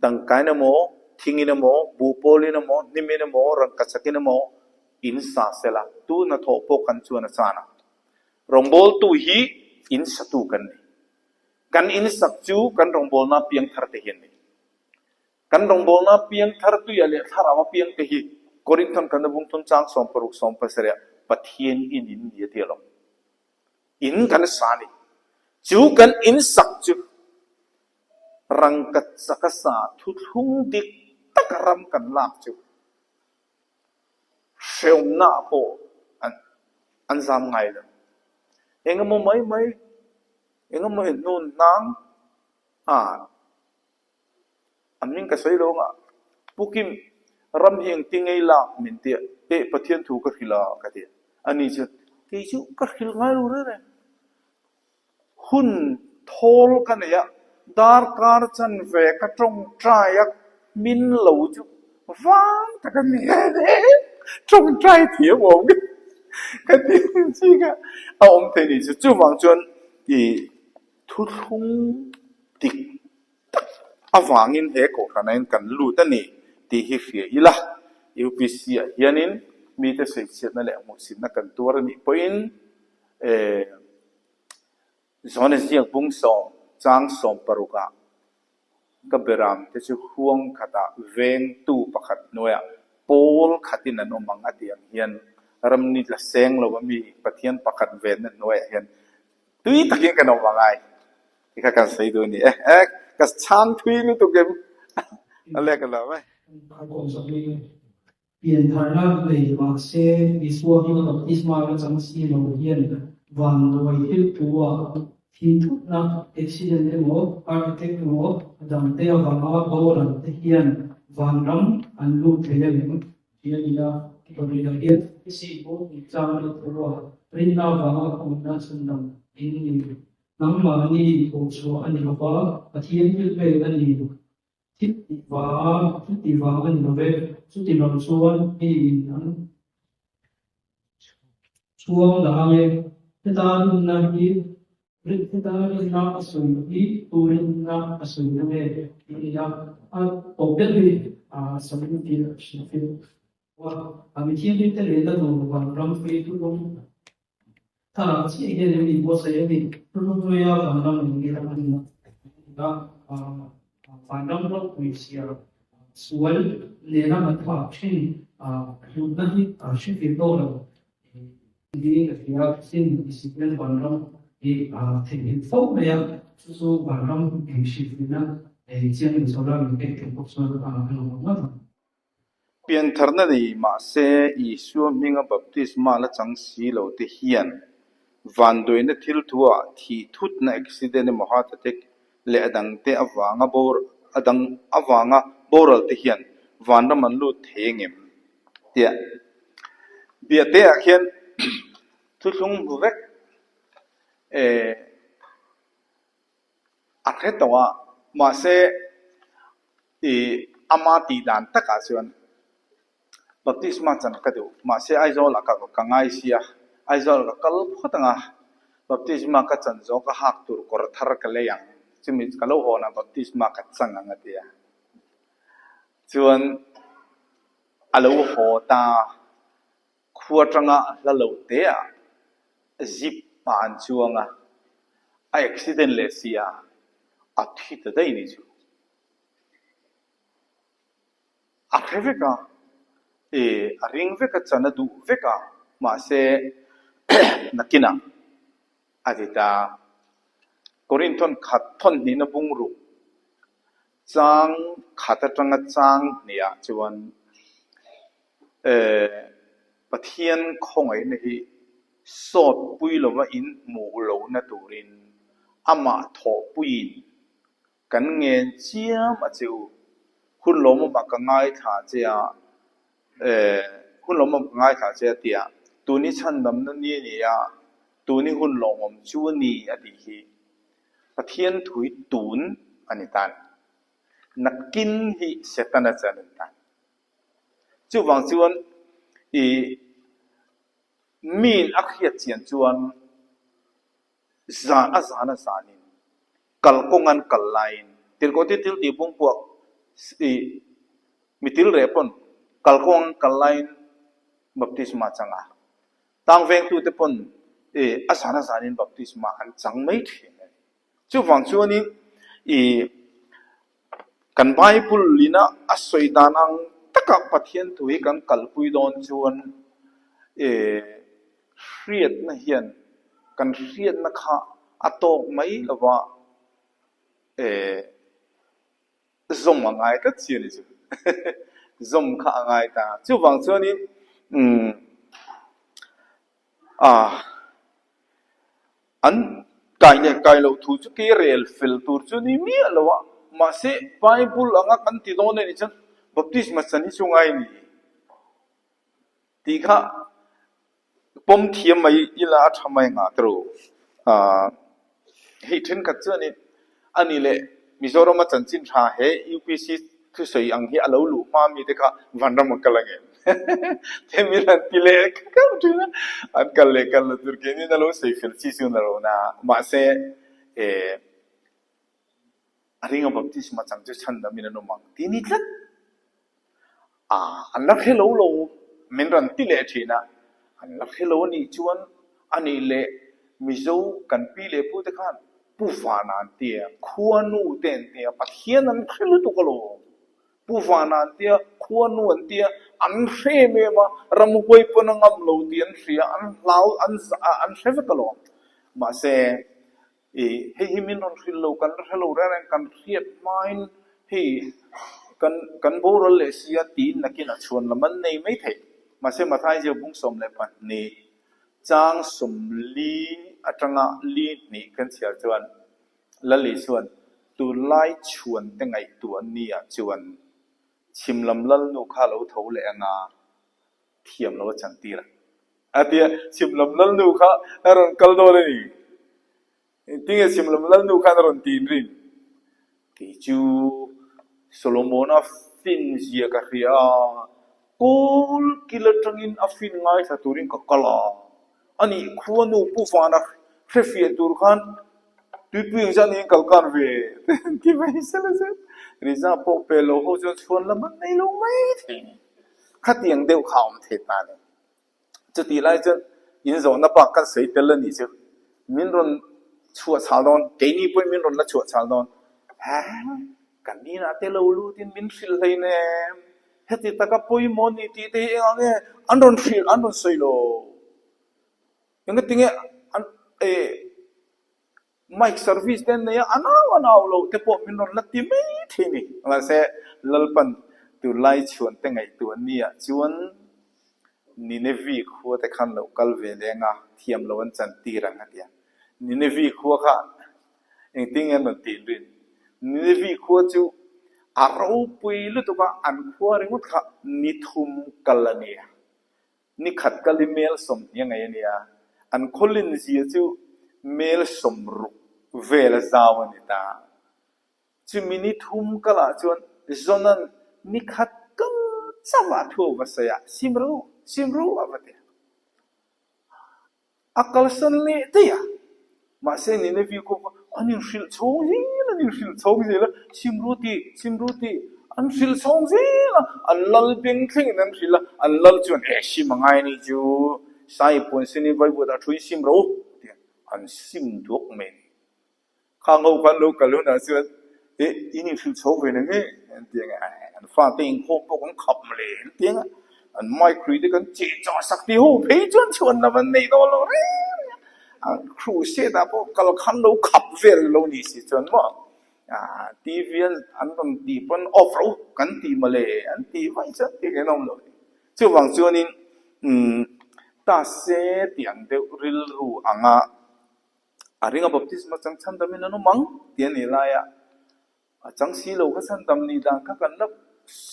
ดังกันนะโมทิ้งนะโมบูโปลินะโมนิมินะโมรังกัสกินะโมอินสักเสละดูน่ะทบกันชวนจานังรองบอลตุฮีอินสัตุกันนี่ kan in sak chu kan rong bol na piang thar te hian ni kan rong bol na piang thar tu ya le thara wa piang te hi Korinthon kan bung thun chang som paruk som pasare pathian in ye te lo in kan sa ni chu kan in sak chu rang kat sakasa thu thung dik takaram kan lak chu sheom na po an zam ngai lo engamo mai engamo nun nang amin ka sai lo nga pukim ram hiang tingai la min te pe pathian thu ka khila ka te ani chu ti chu ka khil ngai lu re hun thol kan ya dar kar chan ve ka trong trayak min lo chu wang ta kan ni trong trai thiệp ổn cái tiếng chi cả ông thì thì chú vàng chuan thì thu thung tịch vàng in thế cổ khả năng cần lù tân nè thì hi phía ila UPC hiện in mi te sợi chết nó lại một xin nó cần tua ra nè point zone riêng bung song trang song paruka cái beram te chu huang khata veng tu pakhat noya pol khatin an omang atiang hian ramni la seng lo mi pathian pakhat ven na noya hian tui takin kan omangai ka kan sei do ni ka chang thui lu tu gem ale ka la mai biển thar na lei wa se iswa hi lo isma ga chang si lo hian van doi hil tuwa thi thut na accident emo architect mo dam te wa ma boran te hian van ram an lu thele le hian ila bari la hian si bo ni chang lo tuwa rin na wa ma ko na sun nam in ni nang ma ni ko so ani ba pathian hil ve ani thiết tỷ và anh nói về số tiền làm xuân thì anh xuân là nghe thế ta là gì thế ta là sử ý tôi là sử nghe thì là tổ chức đi sử dụng tiền sử dụng và mình chia đi tới là đồ và làm phí tôi không ta chỉ cái này mình có sẽ đi tôi không phải là làm mình làm mình đó phản động đó vì sao suy nên là mình phải xin dùng cái xin việc đó là đi là phải xin discipline phản động thì thể hiện tốt này số phản động thì xin việc đó để cho mình sau đó mình cái cuộc sống của mình nó pian tharna ni ma se Isu minga baptisma la chang si lo te hian van doi na thil thua thi thut na accident mo ha ta tek le adang te awanga boral te hian van ra man lu thengem tia bia te a hian thu thung vek a khetawa ma se ama ti dan taka chuan baptisma chan ka du ma se aizo la ka kangai sia aizo la kal photanga baptisma ka chan zo ka hak tur kor thar ka le yang chimi kalo hona baptisma ka chang anga tia chuan alo ho ta khuatanga la lo te a zip pan chuanga a accident le sia a thi ta dai ni chu a kheveka a ring veka chana du veka ma se nakina adita Korinthon khathon ni na bungru chang khatatanga chang nia chuan pathian khongai na hi sot pui lo wa in mu lo na turin ama tho puin kan ngen chiam a chu hun lo ma ka ngai tha chia hun lo ma ngai tha chia tia tu ni chan dam na ni ni ya tu ni hun lo mom chu ni ati hi pathian thui tun anitan nakin hi setana chananta chu wang chuan min akhiat chian chuan za azana sanin kalkongan kallain tilkoti til ti pung puak mitil repon kalkong kallain baptisma changa tang veng tu te pon asana sanin baptisma an chang mai thing 就往说呢，以กันไบเบิลลีนะอัศวิดานังตะกับปะเทียนถุยกันกัลปุยดอนจวนเรียดนะเฮียนกันเรียดนะคะอัตโตไม่ละว่าซมง่ายตัดเสียนี่จ้ะซมข้าง่ายตา就往说呢อันกายเนี่ยกายเราถูกกี่เรลฟิลตูร์จุนี่มีอะไรวะมาเสไบเบิลอ่างกันติดโดนนี่จังบัพติศมาสันนิษฐานไงนี่ที่ข้าปมเทียมไม่ยีลาทำไมงาตรูให้ถึงกับเจ้านี่อันนี้แหละมิโซรมาจันจินชาเฮยูพีซีทุกสิ่งอังที่อาลูลูมามีเด็กวันรำมันกันละเงี้ยเทมิรันติเล่ก็ไม่รู้นะอันกันเล็กกันละตุรกีนี่นั่นเราเสียฟิลซีซุนนั่นเรานะมาเสอันนี้ก็บัพติศมาจังจะฉันดามินโนมังที่นี่จัดอันนั้นเฮโลโลมินรันติเล่ทีนะอันนั้นเฮโลนี่ชวนอันนี้เล่มิโซกันปีเล่พูดกันผู้ฟานันเตียควนูเต็นเตียปัทเฮียนันเฮโลตุกโลผู้ฟานันเตียควนูอันเตียอันเร่เมมารำควยปนังอัมโลเตียนเสียอันลาวอันเชฟตลอดมาเสเฮ้ยมินรันฟิลโลกันเฮโลเรื่องกันเรียดไมน์เฮ้กันโบราณเลเซียตีนนักกินชวนละมันในไม่เถอะมาเสมาไทยจะบุ้งสมเลยปะนี่จางสมลีอัตงะลีนี่กันเสียจวนละลีส่วนตัวไล่ชวนตั้งไงตัวนี้จวนชิมลำลัลนูข้าเราเท่าเลยงาเทียมเราจันตีละอาเดียชิมลำลัลนูข้าอารมณ์กัลโดเลยนี่ที่ชิมลำลัลนูข้าอารมณ์ตีนรินที่จูโซโลมอนฟินเซียกับเฮียกูลกิลตังอินอฟินไงสัตุรินกับกลาอันนี้ควนูผู้ฟังนะเฟฟีตูร์ขันตุยงจันนี่กัลกันเวที่ไม่ใช่เลยริซาโปเปโลโฮจนชวนละมันไม่ลงไม่ถึงขัดยังเดียวข่าวมันเท็จมาเนี่ยจะตีไรจะยินโซนนับปากกันเสียเตลนี่จ้ะมินรอนชัวชาลดอนเกนี่ปุ่ยมินรอนละชัวชาลดอนฮะกันนี่นะเตลลูดินมินฟิลเลยเนี่ยเฮติตะกับปุ่ยมอนี่ตีเตยอะไรอันรอนฟิลอันรอนสวยโลยังก็ติงอันไมค์เซอร์วิสเดนเนี่ยอันนั้นเราแต่พอมินรอนละที่ไม่ทีนี่มาเสลัลปันตัวไล่ชวนแต่ไงตัวนี้ชวนนิเนวีขัวแต่ขันเรากัลเวเดงะเทียมเราวันจันทีรังกันเนี่ยนิเนวีขัวค่ะเองติงเงินมันตีรินนิเนวีขัวจูอาราปุยลุตุกะอันขัวเรื่องค่ะนิทุมกัลเนี่ยนิขัดกัลเมลสมยังไงเนี่ยอันคนลินเสียจูเมลสมรุเวลซาวันนี้ตาจูมินิทุมกัลจวนจนนั้นนิขัดกัลสวัสดิ์วัสยาซิมรูอะไรเดียอักลสันเลเดียมาเส้นนี้วิวก็อันนี้ฟิลชงจีละนี่ฟิลชงจีละซิมรูตีอันฟิลชงจีละอันลัลเบงคิงนั่นฟิลละอันลัลจวนชิมังไงนี่จูสายปุ่นสินี่ไปบุตรช่วยซิมรูอันซิมทุกเมนข้างเอากันลูกกันลูกนะส่วนอินี่ฟิลชงไปนั่นเองเตียงอันฟ้าเตียงโคปกันขับมาเลยเตียงอันไม่คุยด้วยกันเจ๊จ่อสักทีโหเพย์จวนชวนแล้วมันในตัวเราเลยครูเสียดายพวกเราขันเราขับเวลเรานี่สิจนว่าทีวีอันต้องตีเป็นออฟโรดกันตีมาเลยอันตีไว้จะตีกันน้องเลยช่วงช่วงนี้ตาเสียเตียงเดือดริลรูอ่างอะไรกับบัพติศมาจังฉันทำให้นั่นมั้งเตียนนี่ไรจังสีเราก็ฉันทำนี่ดังกันนับ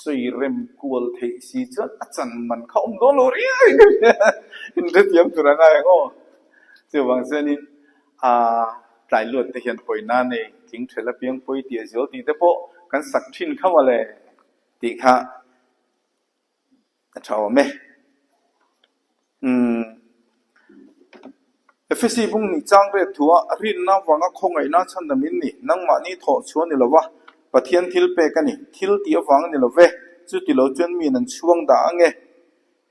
สวยเร็มกวลเทสีจนอาจารย์มันเขาอุ้มโดนเลยอินเดียมตัวนั้นไงก็ช่วงเส้นนี้หลายเรื่องที่เห็นป่วยนั่นเองทิ้งเทเลเพียงป่วยเดียวเดียวตีแต่พอกันสักชิ้นเข้ามาเลยตีค่ะชาวเมFSC พวกนี้จ้างไปทัวรินน้าวังก็คงไงน่าชันดมินนี่นั่งมานี่ถอดชวนนี่หรอวะปะเทียนทิลเปกันนี่ทิลตีวังนี่หรอเว้จุดที่เราจนมีนั่นช่วงด่างไง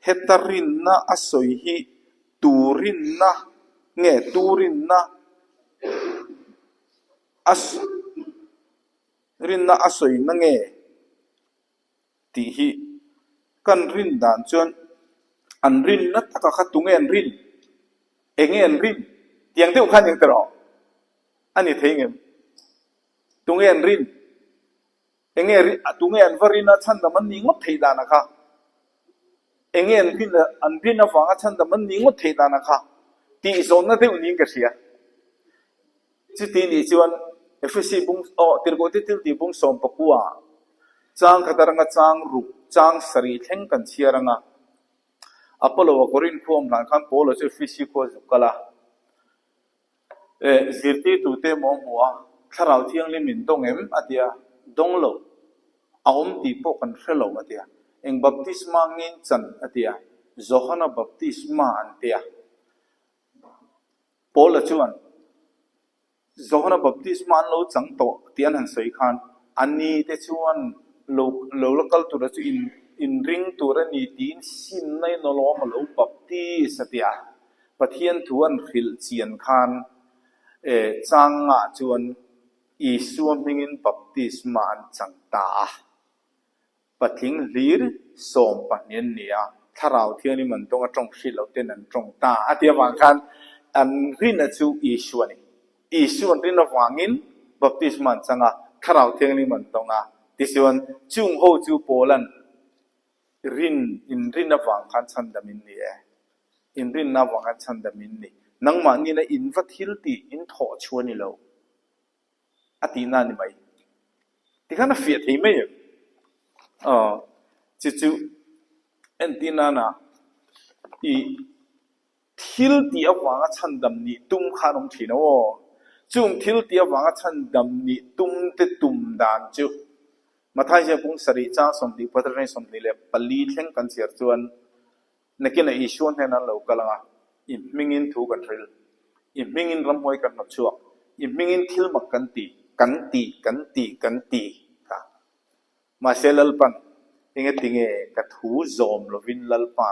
เฮตารินน่าอสอยฮีตูรินน่าเงตูรินน่า อัสรินน่าอัศวินนั่งเงตีฮีกันรินด่านจวนอันรินนัตตะขัดตุงเงินรินเองเงินรินเตียงที่อุคันยังตรออันนี้เท่งเงินตุงเงินรินเองเงินตุงเงินวารินาชันแต่มันนิ่งวัดเทียดานะคะเองเงินรินอันรินน่ะฟังชันแต่มันนิ่งวัดเทียดานะคะที่อิสอนนั่นที่อุนิ่งกันเสียจุดที่นี่จวนเอฟซีบุ้งติรโกติติลตีบุ้งสมปกัวจางขัดรังจางรุจางสรีเท่งกันเชียรังอัปโลวกรินพูมหลังคันโปโลเจฟิสิโคจุกละสิรติตุเตมองหัวถ้าเราเที่ยงลิมินตรงเอ็มอดียดงโลเอาอมตีโปกันเฟลออดียเองบัพติสมางินจันอดียโจฮานาบัพติสมาอันเดียโปโลจวนโจฮานาบัพติสมาโลจังโตเตียนหันสวยคันอันนี้เตจวนโลกัลตุระจุอินริงตุระนีตีนสินในนโลมาโลบัพติสเตียปะเทียนทวนขิลเจียนคันจางจวนอิสวมิงินบัพติสมาอันจังตาปะทิงลีร์สมปัญญาเนียถ้าเราเที่ยวนี้มันต้องจงชิลเราเต้นนั้นจงตาอาทิตย์วันคันอันรินจูอิสวนี่อิสวนรินวังอินบัพติสมาจังถ้าเราเที่ยวนี้มันต้องที่ส่วนจุงโฮจูโปลันรินนวังคันชันดามินนี่รินนวังคันชันดามินนี่นังมันนี่นะอินวัตฮิลตีอินทอชวนนี่เราอาทิตย์นั้นนี่ไหมที่ข้าน่ะเฟียดที่ไม่จู่ๆอันที่นั่นน่ะอีทิลตีอวังชันดามนี่ตุ้มขานมทีนะวะจุ่มทิลตีอวังชันดามนี่ตุ้มเตตุ้มดานจู่มาท้ายจะปุ่งสริจ้าสมดีพัฒนาสมดีเลยปลีเท่งกันเสียจวนนักเรียนอิชวนเท่านั้นเรากำลังอิมมิงินถูกกันเรื่องอิมมิงินรำมวยกันหมดชัวอิมมิงินทิลมักกันตีค่ะมาเซลล์ปันเองติงกัดหูโจมลวินลลปา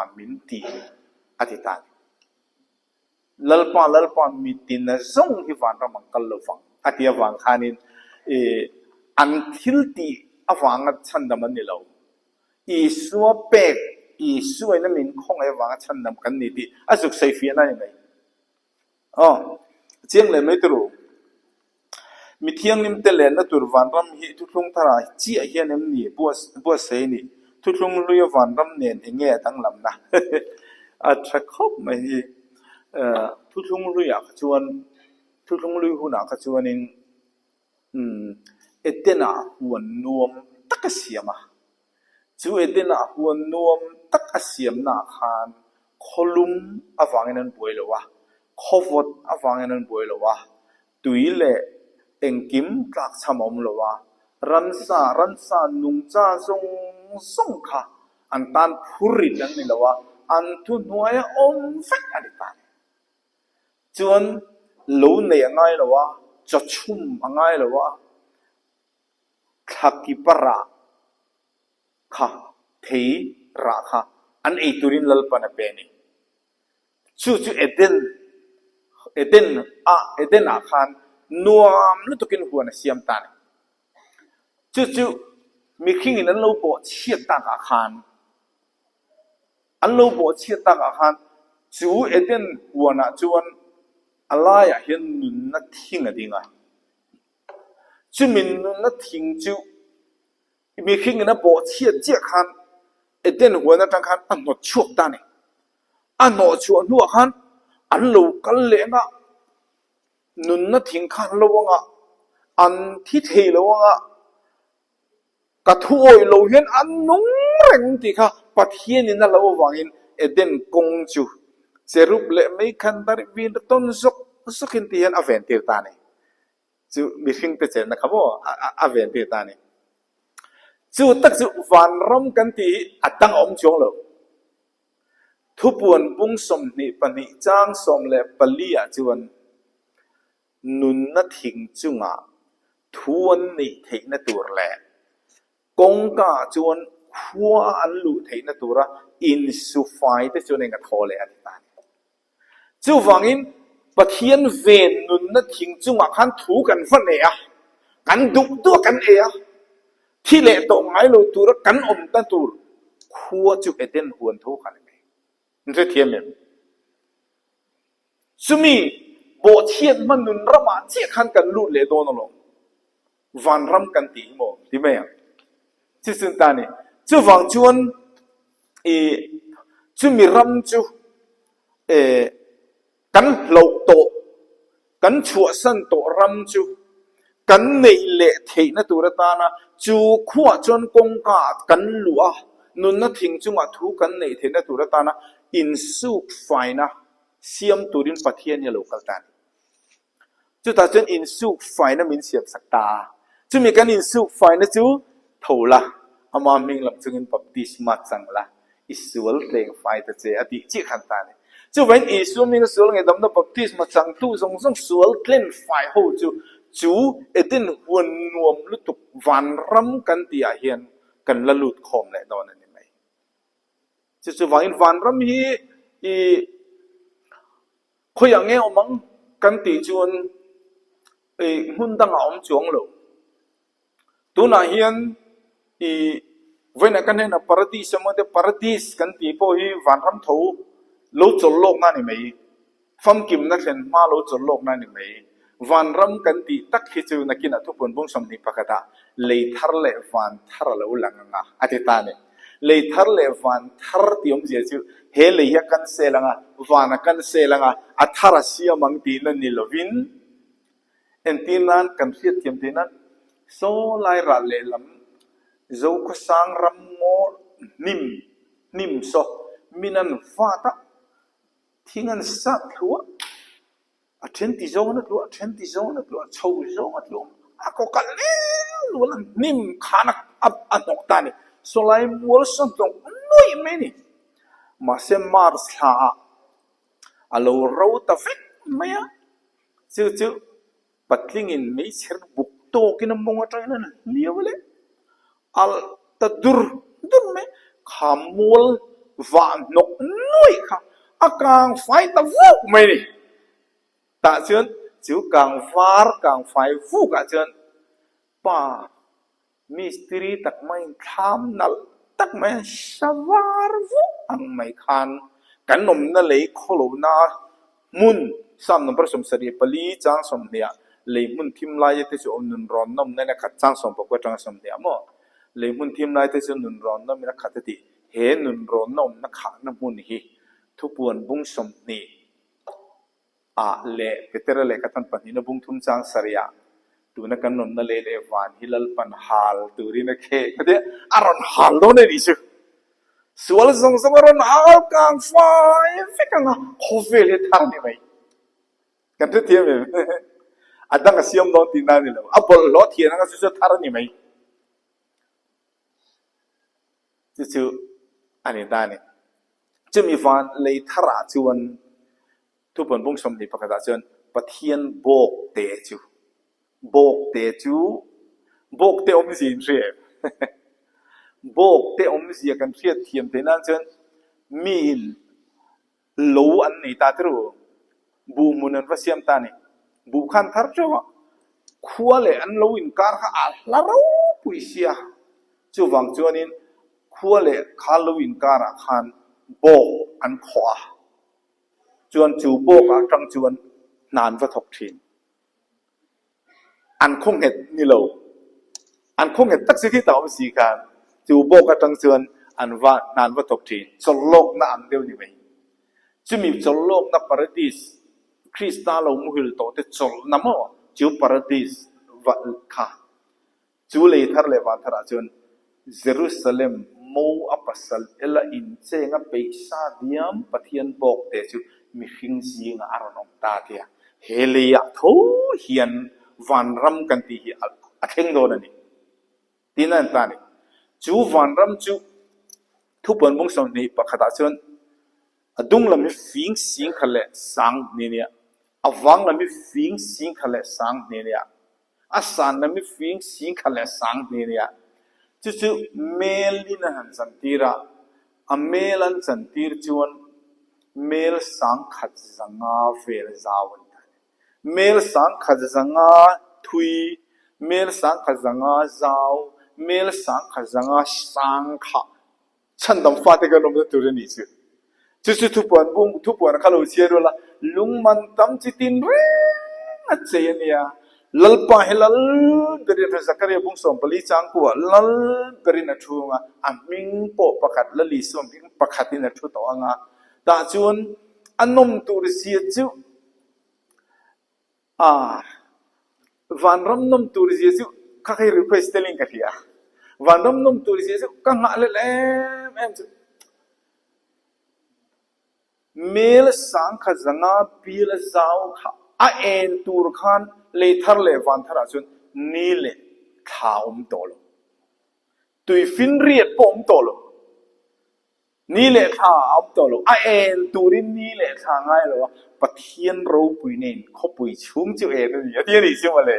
นมินตีอธิษฐานลลปานมิตินส่งที่วันเรามังกรลฟังอธิษฐานขานินอันทิลตีอวังชันดามันนี่เราอีสัวเป็กอีสัวนั่นมินคงไอ้วังชันดามกันนี่ดีอาสุกเซฟีนั่นยังไงเจียงเลยไม่ตรู้มิเทียงนิมเตเลนนั่นตัววันรำฮีทุกลงทาราจีเฮียนมนี่บัวเซนี่ทุกลงลุยวันรำเนียนเงี้ยตั้งลำนะชักคบไม่ทุกลงลุยขจวนทุกลงลุยหุ่นขจวนเองเอเดน่าหัวนวมตักเสียมาจู่เอเดน่าหัวนวมตักเสียมนาคานคลุมอฟังเงินป่วยหรอวะขวดอฟังเงินป่วยหรอวะตุยเล่เอ็งกิมกลักชะมอมหรอวะรันซานุงจ้าส่งค่ะอันตันพูริดังนี่หรอวะอันทุนหัวอมฟักอันนี้ตายจวนรู้เนี่ยง่ายหรอวะจะชุ่มง่ายหรอวะขักกิปราค่ะเทระค่ะอันไอตุรินลลปันเป็นนี่จู่เอเดนอาคารนัวมนุษย์กินหัวน่ะเสียมตาเนี่ยจู่มีขิงนั้นเราบอกเชียตากอาคารอันเราบอกเชียตากอาคารจู่เอเดนหัวน่ะจวนอะไรอะเห็นนุนนัดทิ้งอะดิ้งอะจู่มินนุนนัดทิ้งจู่มีขิงนั้นบอกเชียเจ้าคันเอเดนหัวน่ะจังคันอันนอชั่วตาเนี่ยอันนอชั่วนัวคันอันเรากันเลยนะนุนนัดทิ้งคันเราว่าอันที่เทเราว่ากระทุ่ยเราเห็นอันนุ่งแรงที่ค่ะปะเทียนนั่นเราว่าอินเอเดนกงจูเสรุปเลยไม่คันตาริวินต้นสุขินที่เห็นอเวนติร์ตานี่จู่มีขิงเตเจนะครับว่าอเวนติร์ตานี่จู่ตักจู่วันรำกันที่อัดตั้งอมจงเราทุบวนปุ้งสมนิปนิจางสมเลปลีอาจวนนุนนัดทิ้งจุงอ่ะทวนนี่เทนตัวแหละกงกาจวนขัวอันลุเทนตัวระอินสุไฟแต่จวนเองก็ทอเลยอธิษฐานจู่ฟังอิน ปะเทียนเวนนุนนัดทิ้งจุงขันถูกันฟันเอะกันดุตัวกันเอะที่เละตรงไงเราตัวกันอมตันตัวขัวจุเอเดนหวนทุกันไหมนี่คือเทียมเนี่ยสมีโบเทียนมันนุนระมาเจียขันกันลุเละโดนลงวันรำกันตีโมที่ไม่อะที่สุดตานี่จู่วังจวนจู่มีรำจู่กันเหลาโตกันชัวสันโตรำจู่กันในเละเทนตัวตานะจู่ขวจนกงกาดกันลัวนุนนัดทิ้งจู่มาทุกันในเทนตัวตานะอินสุกไฟนะเสียมตัวดินปะเทียนเนี่ยโลกัลตานจู่ตาจนอินสุกไฟนะมินเสียบสักตาจู่มีกันอินสุกไฟนะจู่ถูละอามามิงหลับจึงอินปับติสมาจังละอิสวลเร่งไฟตะเจอดีจิขันตานี่จู่วันอิสวลมิงสวลไงดำนับปับติสมาจังตู้ทรงสวลเคลื่อนไฟโหจู่เอดินหวนนวมลุตุกวันรำกันตีอาเฮียนกันละลุดคอมเลยตอนนั้นนี่ไหมจู่วันรำฮีคุยอย่างเงี้ยมังกันตีจวนหุ่นตั้งอมจวงเลยตัวน่าเฮียนเว้นกันเนี่ยนะปาร์ตี้สมัยเดปาร์ตี้กันตีพอฮีวันรำทูรู้จนโลกนั่นนี่ไหมฟังกิมนักเรียนมารู้จนโลกนั่นนี่ไหมวันรำกันตีตักฮิจูนักกินทุกคนบุ้งสมนิปะกตาเลยทาร์เลวันทาร์เลอุลังงาอธิตาเนี่ยเลยทาร์เลวันทาร์ที่อมเสียจูเฮเลยยักกันเซลังวันกันเซลังอัทาร์เสียมังตีนันนิลวินเอ็นตีนันกันเสียทีมตีนันโซไลรัลเลลัมzo ko sang ram mo nim so minan fata thingan sat thua a then ti zo na thua then ti zo na thua chou zo na thua a ko kal lu lan nim khana ab anok ta ni so lai mol son tong noi me ni ma se mar sa a lo ro ta fit me ya chu patling in me cher buk to kin mong atrai na liawle al tadur me khamul va nok noi kha akang phai ta vu me ni ta chön chu kang var kang phai vu ka chön pa mistri tak mai tham nal tak mai savar vu ang mai khan kan nom na le kholo na mun sam number som sari pali chang som nia le mun thim lai te chu om nun ron nom na khat chang som pok chang som nia moเลยมุนทีมไล่แต่ส่วนนุนร้อนนั่นมีนักขัดติเห็นนุนร้อนนั่นนักขัดนั่นมุนฮีทุกปวนบุ้งสมนีเละเตอร์เละกันปันนี้นบุ้งทุ่มจางสริยาตัวนักกันนนนั่นเละวันฮิลลปันฮัลตัวนี้นักเข่ก็เดี๋ยวอารอนฮัลโลเนี่ยดิชูส่วนสงอารอนฮัลกังไฟฟิกังโคเฟลทาร์นี่ไหมกันที่เทียมเลยอันนั้นก็เสียมโดนตีนั่นนี่แหละอัปโลเทียนนั่นก็สุดทาร์นี่ไหมจู่อันนี้ได้เนี่ยจะมีวันเลยทาราจวนทุกคนบุ้งสมดีประกาศจวนปะเทียนโบกเตจูโบกเตอมจีนเรียบโบกเตอมจีกันเรียบเทียมเทนั่นจวนมีนรู้อันนี้ตาตรูบูมุนันว่าเสียมตานี่บูขันทาร์จ้าขัวเลยอันรู้อินการ์ฮะลารู้ปุยเสียจู่วังจวนนี้ขัวเละคาลูอินการะคันโบอันขวาจวนจูโบกจังจวนนานวัตถุทินอันคงเห็ดนี่เราอันคงเห็ดตักสิที่ต่อมาสีการจูโบกจังจวนอันว่านานวัตถุทินจนโลกน่าอันเดียวนี่ไหมจะมีจนโลกน่าปาราดิสคริสต์เรามุฮิลโตแต่จนน้ำมันจูปาราดิสวัดค่ะจูเลยทาร์เลวันทาราจวนเยรูซาเล็มมูอัปสัลเอลอินเซงเปซาเดียมปะเทียนบอกเตจูมีหิงซีงอารนองตาเทียเฮลียทูเฮียนวันรำกันที่อัดเฮงโดนนี่ที่นั่นตานี่จูวันรำจูทุกคนบุ้งสมนี่ปะขดาชนดุงละมีฟิงสิงขะเลสังนี่เนี่ยอวังละมีฟิงสิงขะเลสังนี่เนี่ยอาสานละมีฟิงสิงขะเลสังนี่เนี่ยจู่เมลินหันสันติระเมลันสันติรจวนเมลสังขัดสังอาเฟรจาวันท mel sang khazanga thui mel sang khazanga zau mel sang khazanga sang kha chan dam fa te ga nom tu re ni chu chu thu pon khalo che ro la lung man tam chi tin re a che nia lal pa helal berin zakaria bung som pali chang ko lal berin a thunga aming po pakhat lali som ping pakhatin a thu to anga ta chun anom tur sia chu van ram nom tur sia chu ka khai request telling ka thia van ram nom tur sia chu ka nga le em chu mel sang kha zanga pil zau kha a en tur khan le thar le van thara chun ni le thaum tolo tui fin riet pom tolo ni le thaum tolo a en turin ni le tha ngai lo pathian ro pui nen kho pui chung chu e ni a ti ni chu ma le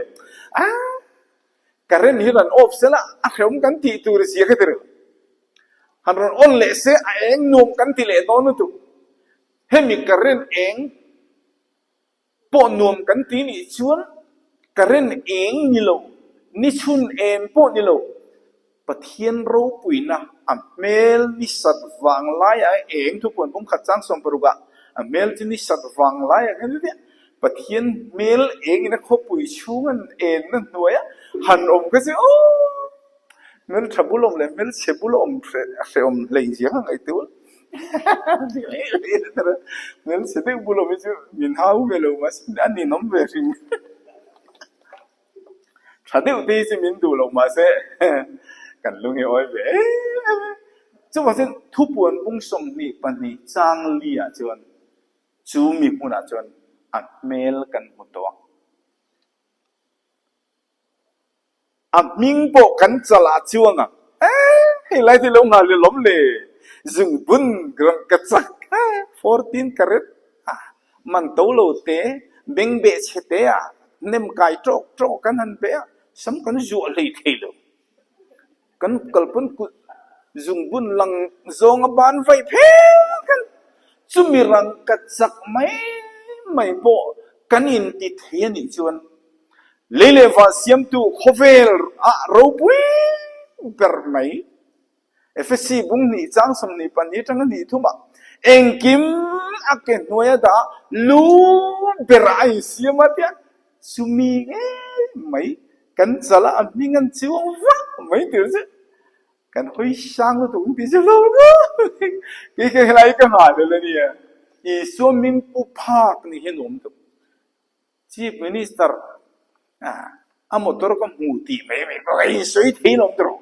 karen hi ran op sela a khom kan ti tur sia ka ter han ran on le se a eng num kan ti le to nu tu hemi karen eng po nuam kan ti ni chuan karen eng ni lo ni chun en po ni lo pathian ro pui na mel ni sat wang lai a eng thu pon bung khat chang som paruga mel ti ni sat wang lai a kan ti pathian mel eng ina kho pui chungan en na noya han om ka se o mel thabulom le mel sebulom se om le jiang ai tu mel sede bulom ju min hau melo mas ani nom ve ring thade u ti si min du lo ma se kan lu nge oi ve chu wa sen thu puan bung som ni pan ni chang li a chuan chu mi mu na chuan at mel kan mu to a ming po kan chala chuanga hei lai ti lo nga le lom le zung bun grang ka chak 14 karat man to lo te beng be che te a nem kai trok kan han be sam kan zu le thei lo kan kalpun ku zung bun lang zong ban vai phe kan chumirang ka chak mai po kanin ti thei ni chuan lele va siam tu khovel a ro pui per mai FSC bung ni chang som ni pan ni tang ni thuma engkim aken noya da lu berai siamatia sumi mai kan sala amingan chiwang wa mai tir se kan hoi sang tu ti se lo no ke lai ka ha de la ni I so min pu phak ni henom tu chief minister a motor ko muti mai ai soi thei nom tro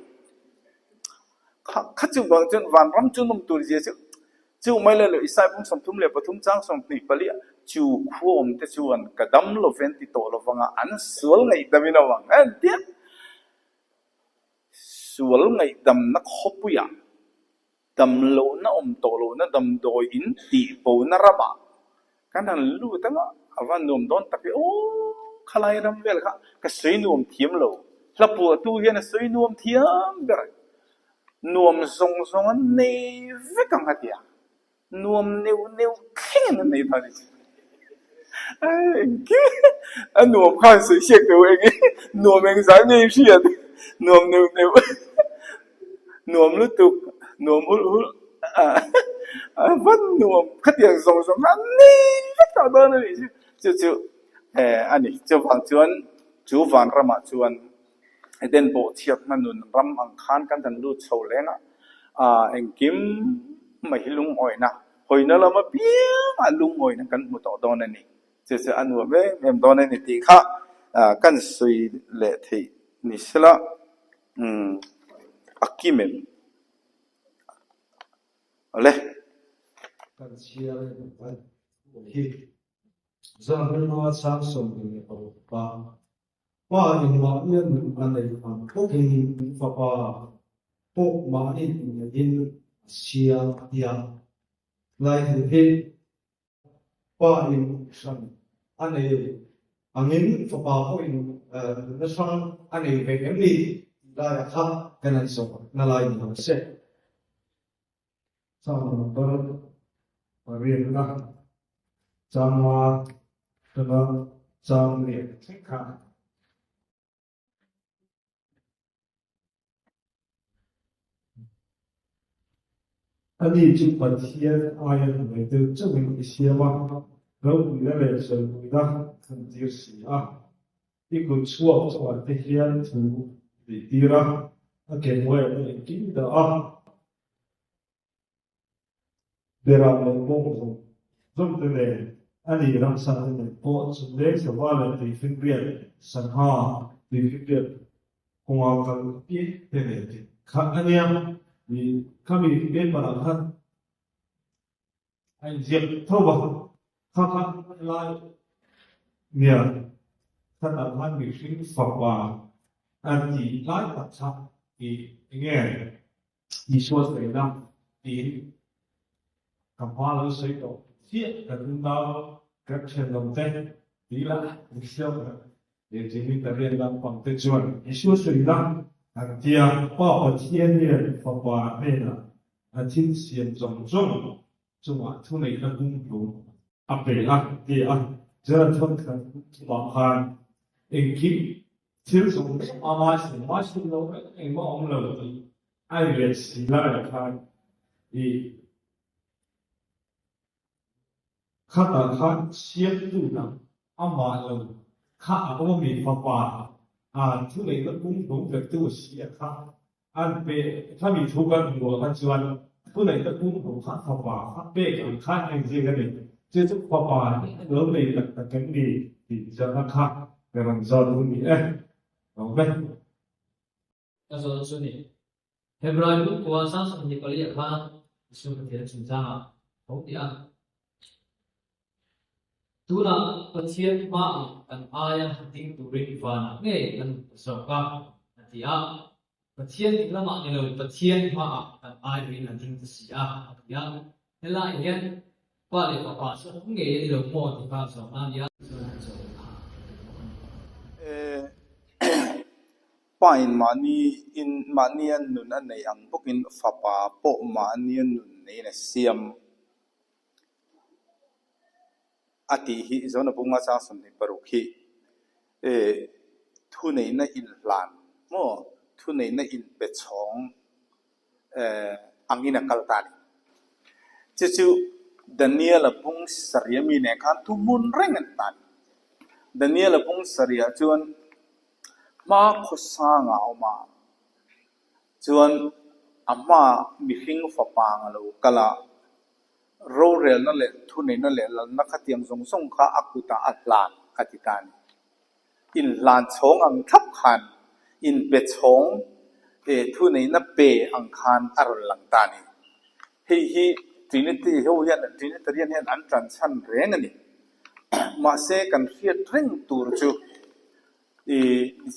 khát chịu bằng chân vạn rắm chân nông tuổi gì chứ chịu mấy lần rồi sai bung sắm thum lệ thum trang sắm nị bali chịu khuom te chịu an cả đâm lo ven ti to lo vanga an sual ngày đâm ina vang an tiết sual ngày đâm nó khóc bụi à đâm lo nó to lo nó đâm đôi in ti bo na raba cái này lu tao avan nom don tak ô khalai ram vel kha cái suy nom thiam lo la pu tu hian suy nom thiam ber nuông zong anh nei ve kam hatia nuông neu khen anh nei thani anh nuông khan sự siết đầu anh nuông anh sáng ngay siết nuông neu nuông lúc tục nuông hul vẫn nuông khát tiền zong anh nei ve tao đó này chứ anh ấy chú vàng chuan chú vàng ra mà chuan den bộ thiệp mà nun ram ang khan kan dan lu chou le na en kim mai lung oi na hoi na la ma pia ma lung oi na kan mu to don na ni se anu be mem don na ni ti kha kan sui le thei ni sala akimem ale kan chia kan hi zahir ma sang som ni pa pa in ma yen an nei an ko kin fa pa po ma in sia ya lai he pa in san an nei angin fa pa ho in na san an nei ve em ni la ya kha kan an so na lai ni se sa ma ba rian na sa ma ta trang liệt thích khả anh đi chụp bản thiên ai người từ chỗ mình xia mà lâu người ta về rồi người ta không chịu xia đi cùng chùa cho bạn thể hiện thủ đi ra cái mỗi người kính đó để làm một công giống như này anh đi làm sao để bộ chuẩn bị cho vào là thì phân biệt sản ha thì phân biệt cùng ao cần biết thế này khác anh em thì các vị biết mà làm thân anh diệt thâu vào khác lại nhiều thân làm thân bị sinh phật vào anh chỉ lại tập sát thì nghe thì số xảy ra thì cầm hoa lỡ xây độ thiết là chúng ta các trường đồng tên tí là một siêu để chỉ mình ta liên lạc bằng tên chuẩn ý số xảy ra hàng tia bao ở thiên nhiên và quả này là thiên xiên rộng rộng chúng thu này là cũng đủ áp về là thì giờ là thông thường bảo hàng em kíp thiếu dụng mai sinh lâu em có ông lầu thì ai về xí lại hàng thì khác là khác xếp tu năng mà lâu khác cũngมีpháp bảo thu này là cũng đủ việc tu sĩ khác vềถ้ามีทุกข์หัวกันชวนผู้ไหนก็พุ่งของข้าขวาข้าเป๊กของข้าเองจริงกันเลยเจ้าทุกข์ป่าเริ่มเลยแต่กันดีที่จะนักข้าแต่มันจอดตรงนี้ลองไป那时候说你，后来如果上升的个也看，是不是成长啊？好点。tu là bất thiên ma an aya ting tu rin van nghe an so ka ti a bất thiên thì là ma ne lo bất thiên ma an ai rin an ting si a ti a thế lại hiện qua để qua so nghe đi lo mo thì pa so ma ya so pain mani in manian nun an nei ang bokin fapa po manian nun nei na siam ati hi zona bunga sa som ni parukhi thu nei na in lan mo thu nei na in pe chong angina kaltani chu Daniel apung saria mi ne khan tu mun reng an tan Daniel apung saria chuan ma khosa nga ma chuan amma mi hing fa pang lo kala ro rel na le thu nei na le na khatiang zong song kha akuta atlan katitani in lan chong ang thap khan in pe chong thu nei na pe ang khan ar lang tani hi trinity ho yan trinitarian yan an tran chan reng ani ma se kan riat reng tur chu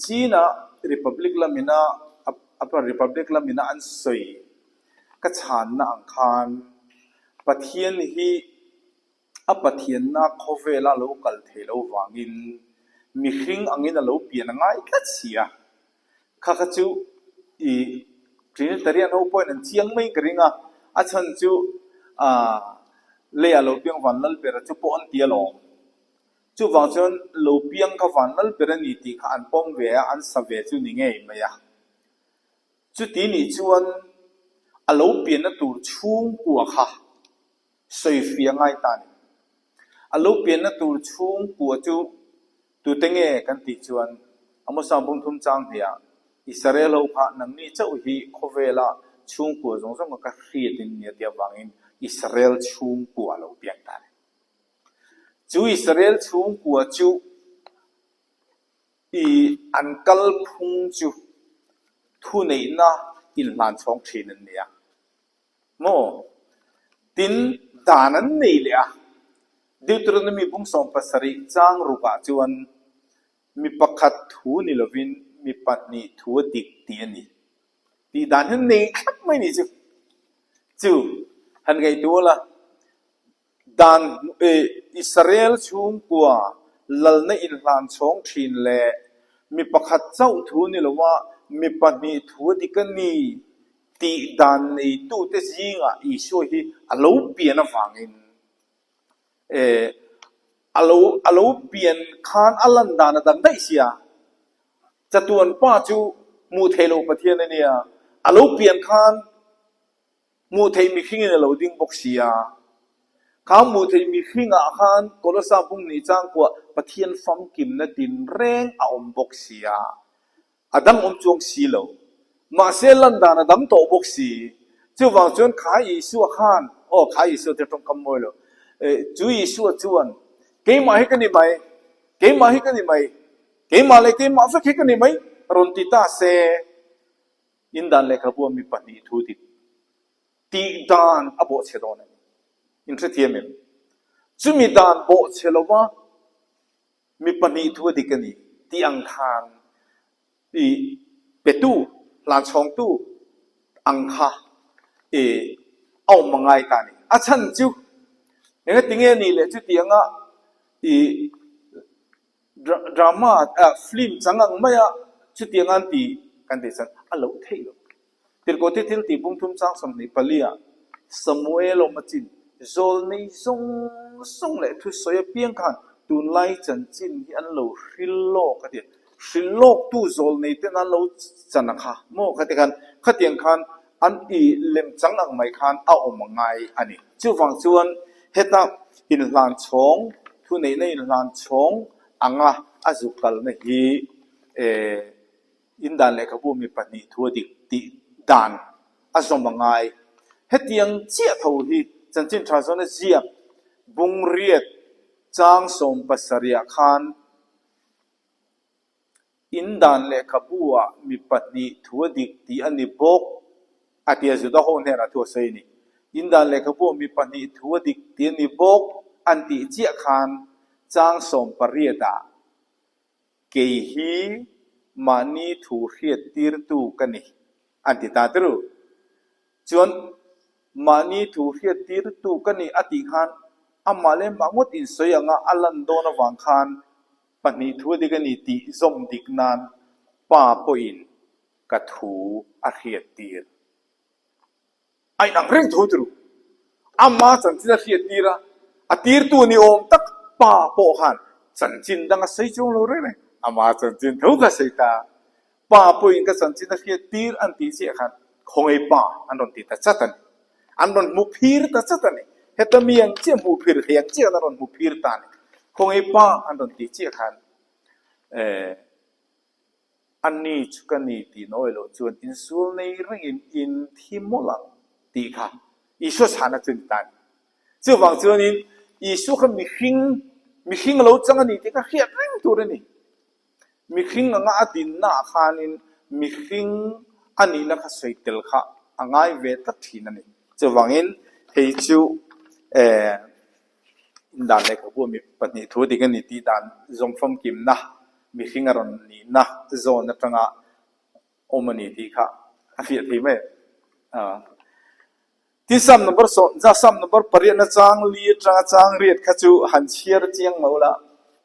China republic la mina apa republic la mina an soi ka chan na ang khan pathian hi apathian na khovela lo kal thelo wangin mi hring angin a lo pian ngai ka chia kha kha chu trinitarian ho point an chiang mai kringa a chan chu le a lo piang van lal per chu po an tia lo chu wang chon lo piang ka van lal per ni ti kha an pom ve an sa ve chu ni ngei ma ya chu ti ni chuan a lo pian na tur chung kwa kha soi fia ngai tan a lo pian na tur chung kwa chu tu tenge kan ti chuan amo sa bung thum chang hia Israel ho pha nang ni chau hi khovela chung kwa zong zong ka khri tin ni dia wangin Israel chung kwa lo piang tan chu Israel chung kwa chu ankal phung chu thu nei na in lan chong thin nia mo tin danan nei le Deuteronomy bung som pasari chang ruka chuan mi pakhat thu ni lovin mi patni thu dik ti ani ti dan han nei khap mai ni chu han gai tu la dan Israel chung kwa lal na in lan chong thin le mi pakhat chau thu ni lowa mi patni thu dik ani ti dan nei tu te zinga I so hi alo pian a wangin alo pian khan alan dan dang dai sia chatuan pa chu mu thelo pathian ania alo pian khan mu thei mi khing in lo ding bok sia kham mu thei mi khinga khan kolosa pung ni chang kwa pathian fam kim na tin reng a om bok sia adang chung si lo ma se lan dan dam to bok si chu wang chuan kha Yesu khan kha Yesu te tong kam moi lo chu Yesu chuan ke ma he kani mai ke ma he kani mai ke ma le ke ma fa ke kani mai ron ti ta se in dan le ka bu mi pani thu ti ti dan abo che don in tre ti men chu mi dan bo che lo ma mi pani thu ti kani ti ang khan i petu lan chong tu ang kha au mangai ta ni a chan chu ne tinge ni le chu tianga drama film changang maya chu tiangan ti kan de san alo theilo til ko ti til ti bung thum chang som ni palia Samuel omachin zol nei song le thu soya piang khan tun lai chan chin hi an lo hrilo ka ti hrilo tu zol nei te na lo chan kha mo ka ti kan khatiang khan an lem changang mai khan a omangai ani chu wang chuan heta in lan chong thu nei nei lan chong anga azukal na hi in dan le ka bu mi pani thu dik ti dan azomangai hetiang chia tho hi chanchin thazona zia bung riat chang som pasaria khan in dan le ka buwa mi pani thu dik ti ani bok atia zu da ho ne ra thu sei ni in dan le ka bu mi pani thu dik ti ani bok anti chia khan chang som pariata ke hi mani thu riat tir tu kani anti ta tru chuan mani thu riat tir tu kani ati khan amale mangut in soyanga alan dona wang khan pani thu digani ti zom diknan pa poin ka thu a riat tir ai nang reng thu tru amma chan chi riat tira a tir tu ni om tak pa po khan chan chin dang a sei chung lo re ne ama chan chin tho ka sei ta pa poin ka chan chin riat tir an ti che khan khong ei pa an ron ti ta chatan an ron mu phir ta chatan heta miang che mu phir hiang che na ron mu phir ta ni khong ei pa an ron ti che khan an ni chukani ti noi lo chuan in sul nei ring in thimolang ti kha isu sana chun tan chu wang chuan in isu kha mi hing lo chang ani ti ka hiat ring tu re ni mi hing anga atin na khanin mi hing ani la kha seitel kha angai ve ta thin ani chu wangin hei chu dan le ka bu mi pani thu di kan ni ti dan zom phom kim na mi hing aron ni na zon na tanga omani ti kha a fiat thi me ti sam number so za sam number pariat na chang li tanga chang riat kha chu han chiar chiang mola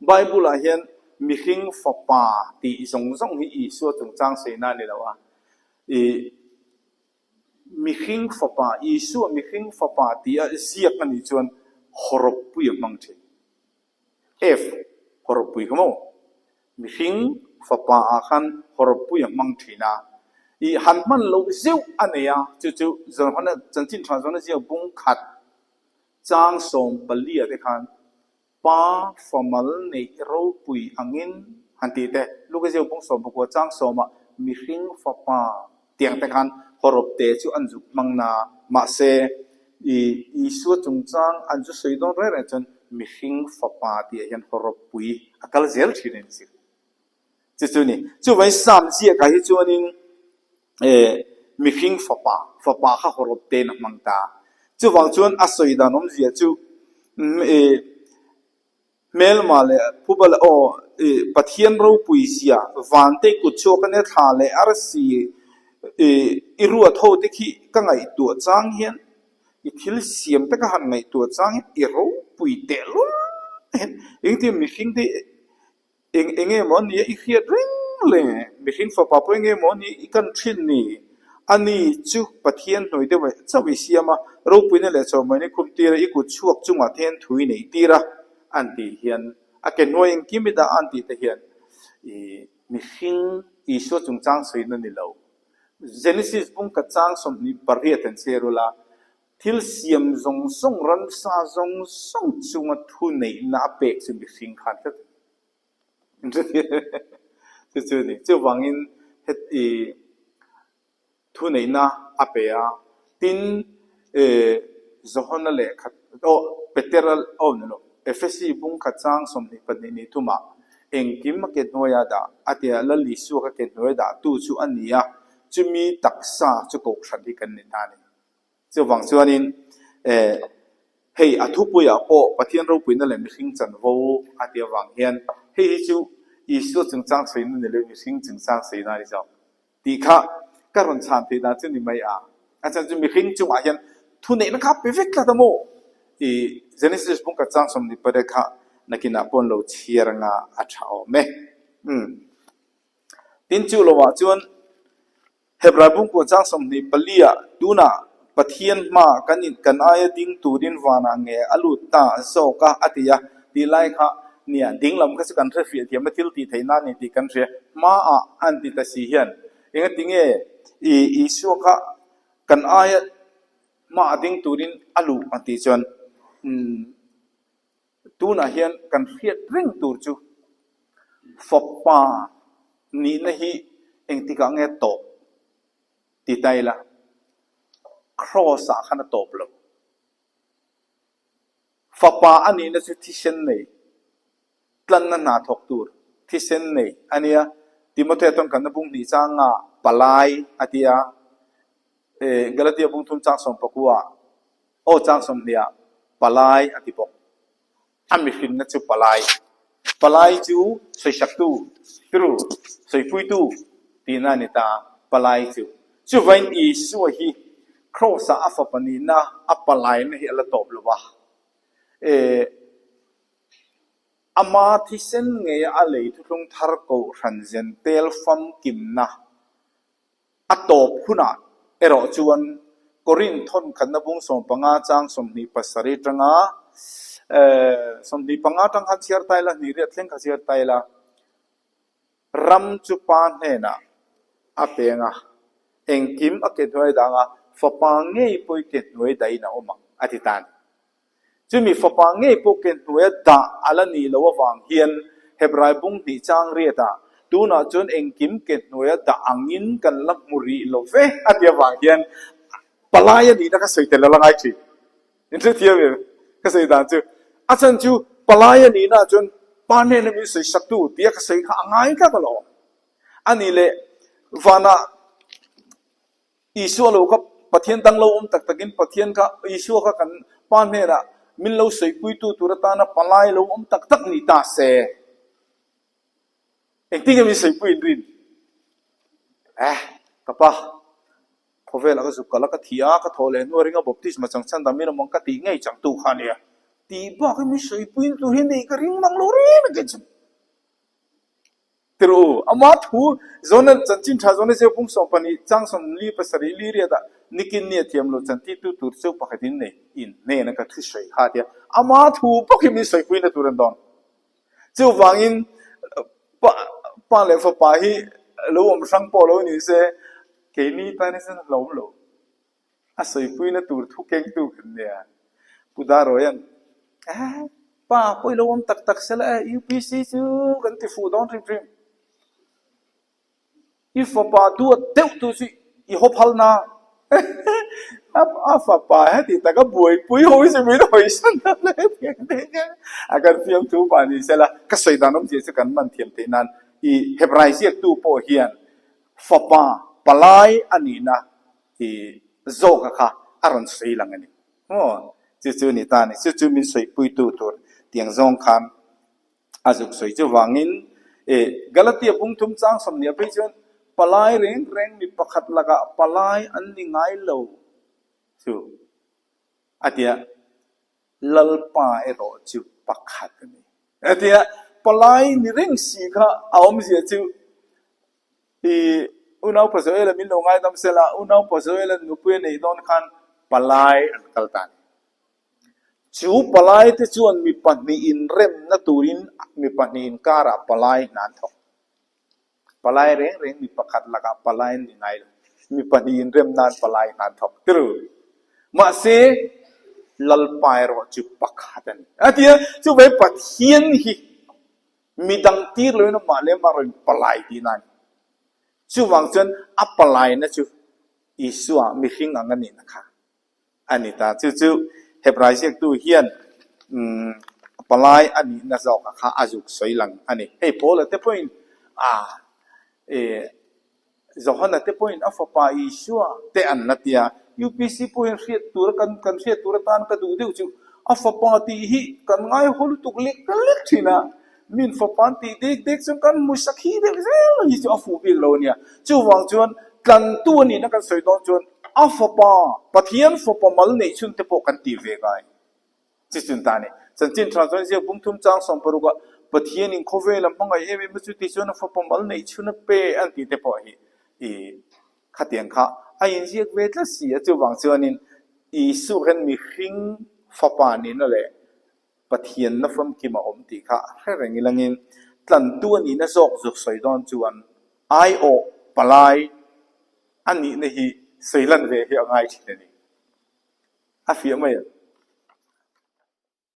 bible a hian mi hing fa pa ti zong zong hi I so tung chang se na ni lawa mi hing fa pa I so mi hing fa pa ti a ziak ani chuan horop pui mang the f horop pui mo mi hing fa pa a khan horop pui mang thina I han man lo zeu ania chu zon hana chanchin transona zeu bung khat chang som palia de khan pa formal nei ro pui angin hanti te luka zeu bung som ko chang soma mi hing fa pa tiang te khan horop te chu anjuk mangna ma se I su chung chang anju seidon re chon mi hing fa pa ti hian horop pui akal zel thinen si chu ni chu vai sam ji ka hi chuanin mi hing fa pa kha horop te na mangta chu wang chuan a soida nom zia chu mel male pubal pathian ro puisia vante ku chokane thale arsi irua tho te khi ka ngai tu chang hian I thil siam te ka han ngai tu chang I ro pui te lu engti mi hing te enge mon ni I khiat ring le mi hing fa pa po enge mon ni I kan thin ni ani chu pathian noi de chawi siama ro pui ne le chaw mai ne khum tira I ku chuak chunga then thui nei tira อันที่เฮียนอาเกนหน่วยกิมิดาอันที่เฮียนมิหิงอิสวจุงจางสวยนั่นนี่เรา Genesis บุ้งกระจางสมนิปริยตันเซรุลาทิลเสียมจงส่งรันซาจงส่งจุงทุนในนาเปกสิมิหิงขันกันจุดนี้จุดวังอินเฮตีทุนในนาอเปียตินจงนั่นแหละขัดโอเปเตอร์โอ้นั่นโอเอฟซีบุ้งกระจางสมนิปนินิทุมาเองกิมมาเกิดหน่วยดาอาเดียลลิสุกเกิดหน่วยดาตู้ชูอันนี้จะมีตักษะจะกชันที่กันนิทานจะหวังส่วนนี้เฮ้ยอาทุปุยอ่ะโอ้ปะเทียนเราปุยนั่นแหละมีสิ่งจันโวอาเดียหวังเฮียนเฮ้ยจูอิสุจึงจางสิ่งนั่นเลยมีสิ่งจึงจางสิ่งนั่นที่เจ้าดีค่ะการรันชานที่นั่นจะนี่ไม่อาจารย์จะมีสิ่งจุงอาเฮียนทุนเองนะครับเป็นวิกฤตโมเจเนซิสบุ้งกับจางสมนิปเดค่ะนักกินอาปนเราเชียร์งาอัชเอาไหมตินจูโลวะจวนเฮบราบุงกูจางสมนิปเลียดูน่ะปะเทียนมากันอายดิ้งตูดินวานาเงอลุตาโซกะอติยาดีไลค่ะเนี่ยดิ้งลำก็จะกันเรียที่มาทิลตีไทยนั่นนี่ที่กันเรียมาอันติตาสีเฮียนเองติ้งอีโซกะกันอายมาดิ้งตูดินอลุอันติจวนตูน่ะเฮียนกันเรียดเร่งตูจูฟบปานี่นะฮีเองที่กังเงตบติดใจละครอสาขันตบลงฟบปาอันนี้นะจะที่เช่นนี้ตั้งนั้นนาทกตูร์ที่เช่นนี้อันนี้ที่มาเทตอนกันนะบุ้งนี่จางอ่ะปลายอัติยากระเดียบุ้งทุ่มจางสมปกัวโอจางสมเนี่ยปลายอติปกอามิฟินนัทจูปลายจูใส่ชักตูตรูใส่ฟุยตูตีน่านิตาปลายจูวันอีสัวฮีครอสอาฟปนีน่าอัปลายนี่เอลตบลวะอามาที่เส้นเงียอะไรทุกทงทาร์โกรันเซนเตลฟัมกิมนะอัตบคุณะรอจวนกรินทนขันนบุงสมปังอาจางสมนิปัสริตรงาสมนิปังอาจังขัดเชียร์ไตละนิเรียดเล่งขัดเชียร์ไตละรัมจุปานเฮนะอาเปงะเองกิมอเกตหน่วยดังะฟปังเงยปุยเกตหน่วยใดนะอมังอธิษฐานจะมีฟปังเงยปุยเกตหน่วยดาอัลนีละววังเฮียนเฮบรายบุงดีจางเรียดาดูน่าจนเองกิมเกตหน่วยดาอังินกันลับมุรีโลเฟอธิวังเฮียนปลายนี่นะคะสวยแต่ละไงจีนี่เทียบเลยก็สวยด่านจูอาจารย์จูปลายนี่นะจนปานเนี่ยมีสวยสักตัวเดียก็สวยข้างไงก็ตลอดอันนี้เลยฟานาอิสุโลก็ปะเทียนตั้งโลมตักตะกินปะเทียนก็อิสุก็กันปานเนี่ยละมินโลสวยปุยตัวตุระตานะปลายโลมตักนี่ตาเสเอ็งที่ก็มีสวยปุยรินกะปะพอเวลาก็สุกแล้วก็ที่ก็ทอเลนว่าเรื่องบบที่มาจังฉันดามินมองก็ตีง่ายจังตู้ขันเนี่ยตีบ้าก็มีสวยปุยตัวเห็นได้ก็ริงมังโลเรนกันจังแต่รู้อามาทูโซนนั้นจันจินชาโซนนั้นเจ้าพุ่งส่งปนีจังส่งลีภาษาลีเรียดนิกินเนี่ยที่อำลูจันทิตุตุเจ้าปากดินเนี่ยอินเนี่ยนักทุสวยหาเดียอามาทูพวกมีสวยปุยนะตุรันดอนเจ้าวังอินป้าเลฟป้าฮีรู้ว่ามันสังปอรู้นี่เสเกนี่ตาเนี่ยฉันล้มโลอาศัยปุยนะตุรทุกเก่งตุกันเนี่ยกูดารอยันป้าปุยรู้ว่ามันตักเสละยูพีซีจูกันที่ฟูดอนทริมอีฟ้าป้าดูเด็กตัวสิอีฮอพัลนาฟ้าป้าเฮ้ยแต่ก็บวยปุยหอยสิไม่ได้หอยสันเลยอาการเทียมทูปานี่เสละก็สวยดานน้ำเสียสกันมันเทียมเทนันอีเฮบรายเสียตูโปเฮียนฟ้าป้าปลายอันนี้นะที่โจกค่ะอารมณ์สวยหลังอันนี้โอ้จู่ๆนี่ตานี่จู่ๆมีสวยปุยตูตัวเตียงจงคันอาจุกสวยจู่วางินกาลตีบุ้งทุ่มจังสมเนียไปจนปลายเร่งมีประคัดละกะปลายอันนี้ง่ายเลวจู่อาทิตย์ลลปาเอโรจู่ประคัดนี่อาทิตย์ปลายนี่เร่งสีค่ะเอาไม่เสียจู่อุณาภาษาเอลมินลงไงทำเสละอุณาภาษาเอลนุปเวนี่โดนขันปลายอันกัลตัน จูปลายที่ชวนมีปัญญาอินเร่มนัตูรินมีปัญญาอินการะปลายนั่นทอกปลายเร่งมีประคัดละกับปลายนี่ไงมีปัญญาอินเร่มนั่นปลายนั่นทอกตรึมาเสลัลปายรอจูประคัดันอาทิตย์จูไปปัทเฮียนฮีมีดังตีเลยนะมาเลมาเรื่องปลายที่นั่นจูวังจนอัปปลายนะจูอิสวามีหิงอังกันนี่นะคะอันนี้ตาจูเฮบรายเรียกตัวเฮียนปลายอันนี้น่าจะออกข้าอาจุกสวยหลังอันนี้เฮ้ยพอแล้วแต่พอยจะหันแต่พอยอัฟปาอิสวาแต่อันนั้นที่UPC พอยเรียกตัวกันเรียกตัวตานกันดูดิวจูอัฟปาที่ฮีกันง่ายหัวตุกเล็กกันเล็กทีนะมินฟปานที่เด็กๆจนกันมุสกีเด็กๆนี่จะอัฟบิลโลเนี่ยจูวังจวนกันตัวนี้นักสวยตอนจวนอัฟปาปะเทียนฟปามัลเนี่ยชุนเตปกันตีเวกายจิจุนตานี่สันจินทรานส์เซียบุ้งทุ่มจางสมปรุกะปะเทียนอินโคเวลมังไงเอเวมุสุติชวนฟปามัลเนี่ยชุนเปอันตีเตปฮีขัดยังข้าไอ้ยังเรียกเวทละเสียจูวังจวนนินอีสุกันมีหิงฟปานี่นั่นแหละปะเทียนนัฟมกิมาอมตีข้าแค่เรื่องนี้ละเงินตันตัวนี้น่ะจอกจุกสวยตอนจวนไอโอปลายอันนี้เนี่ยสวยลันเวเฮียง่ายทีเดียวอาฟิยไม่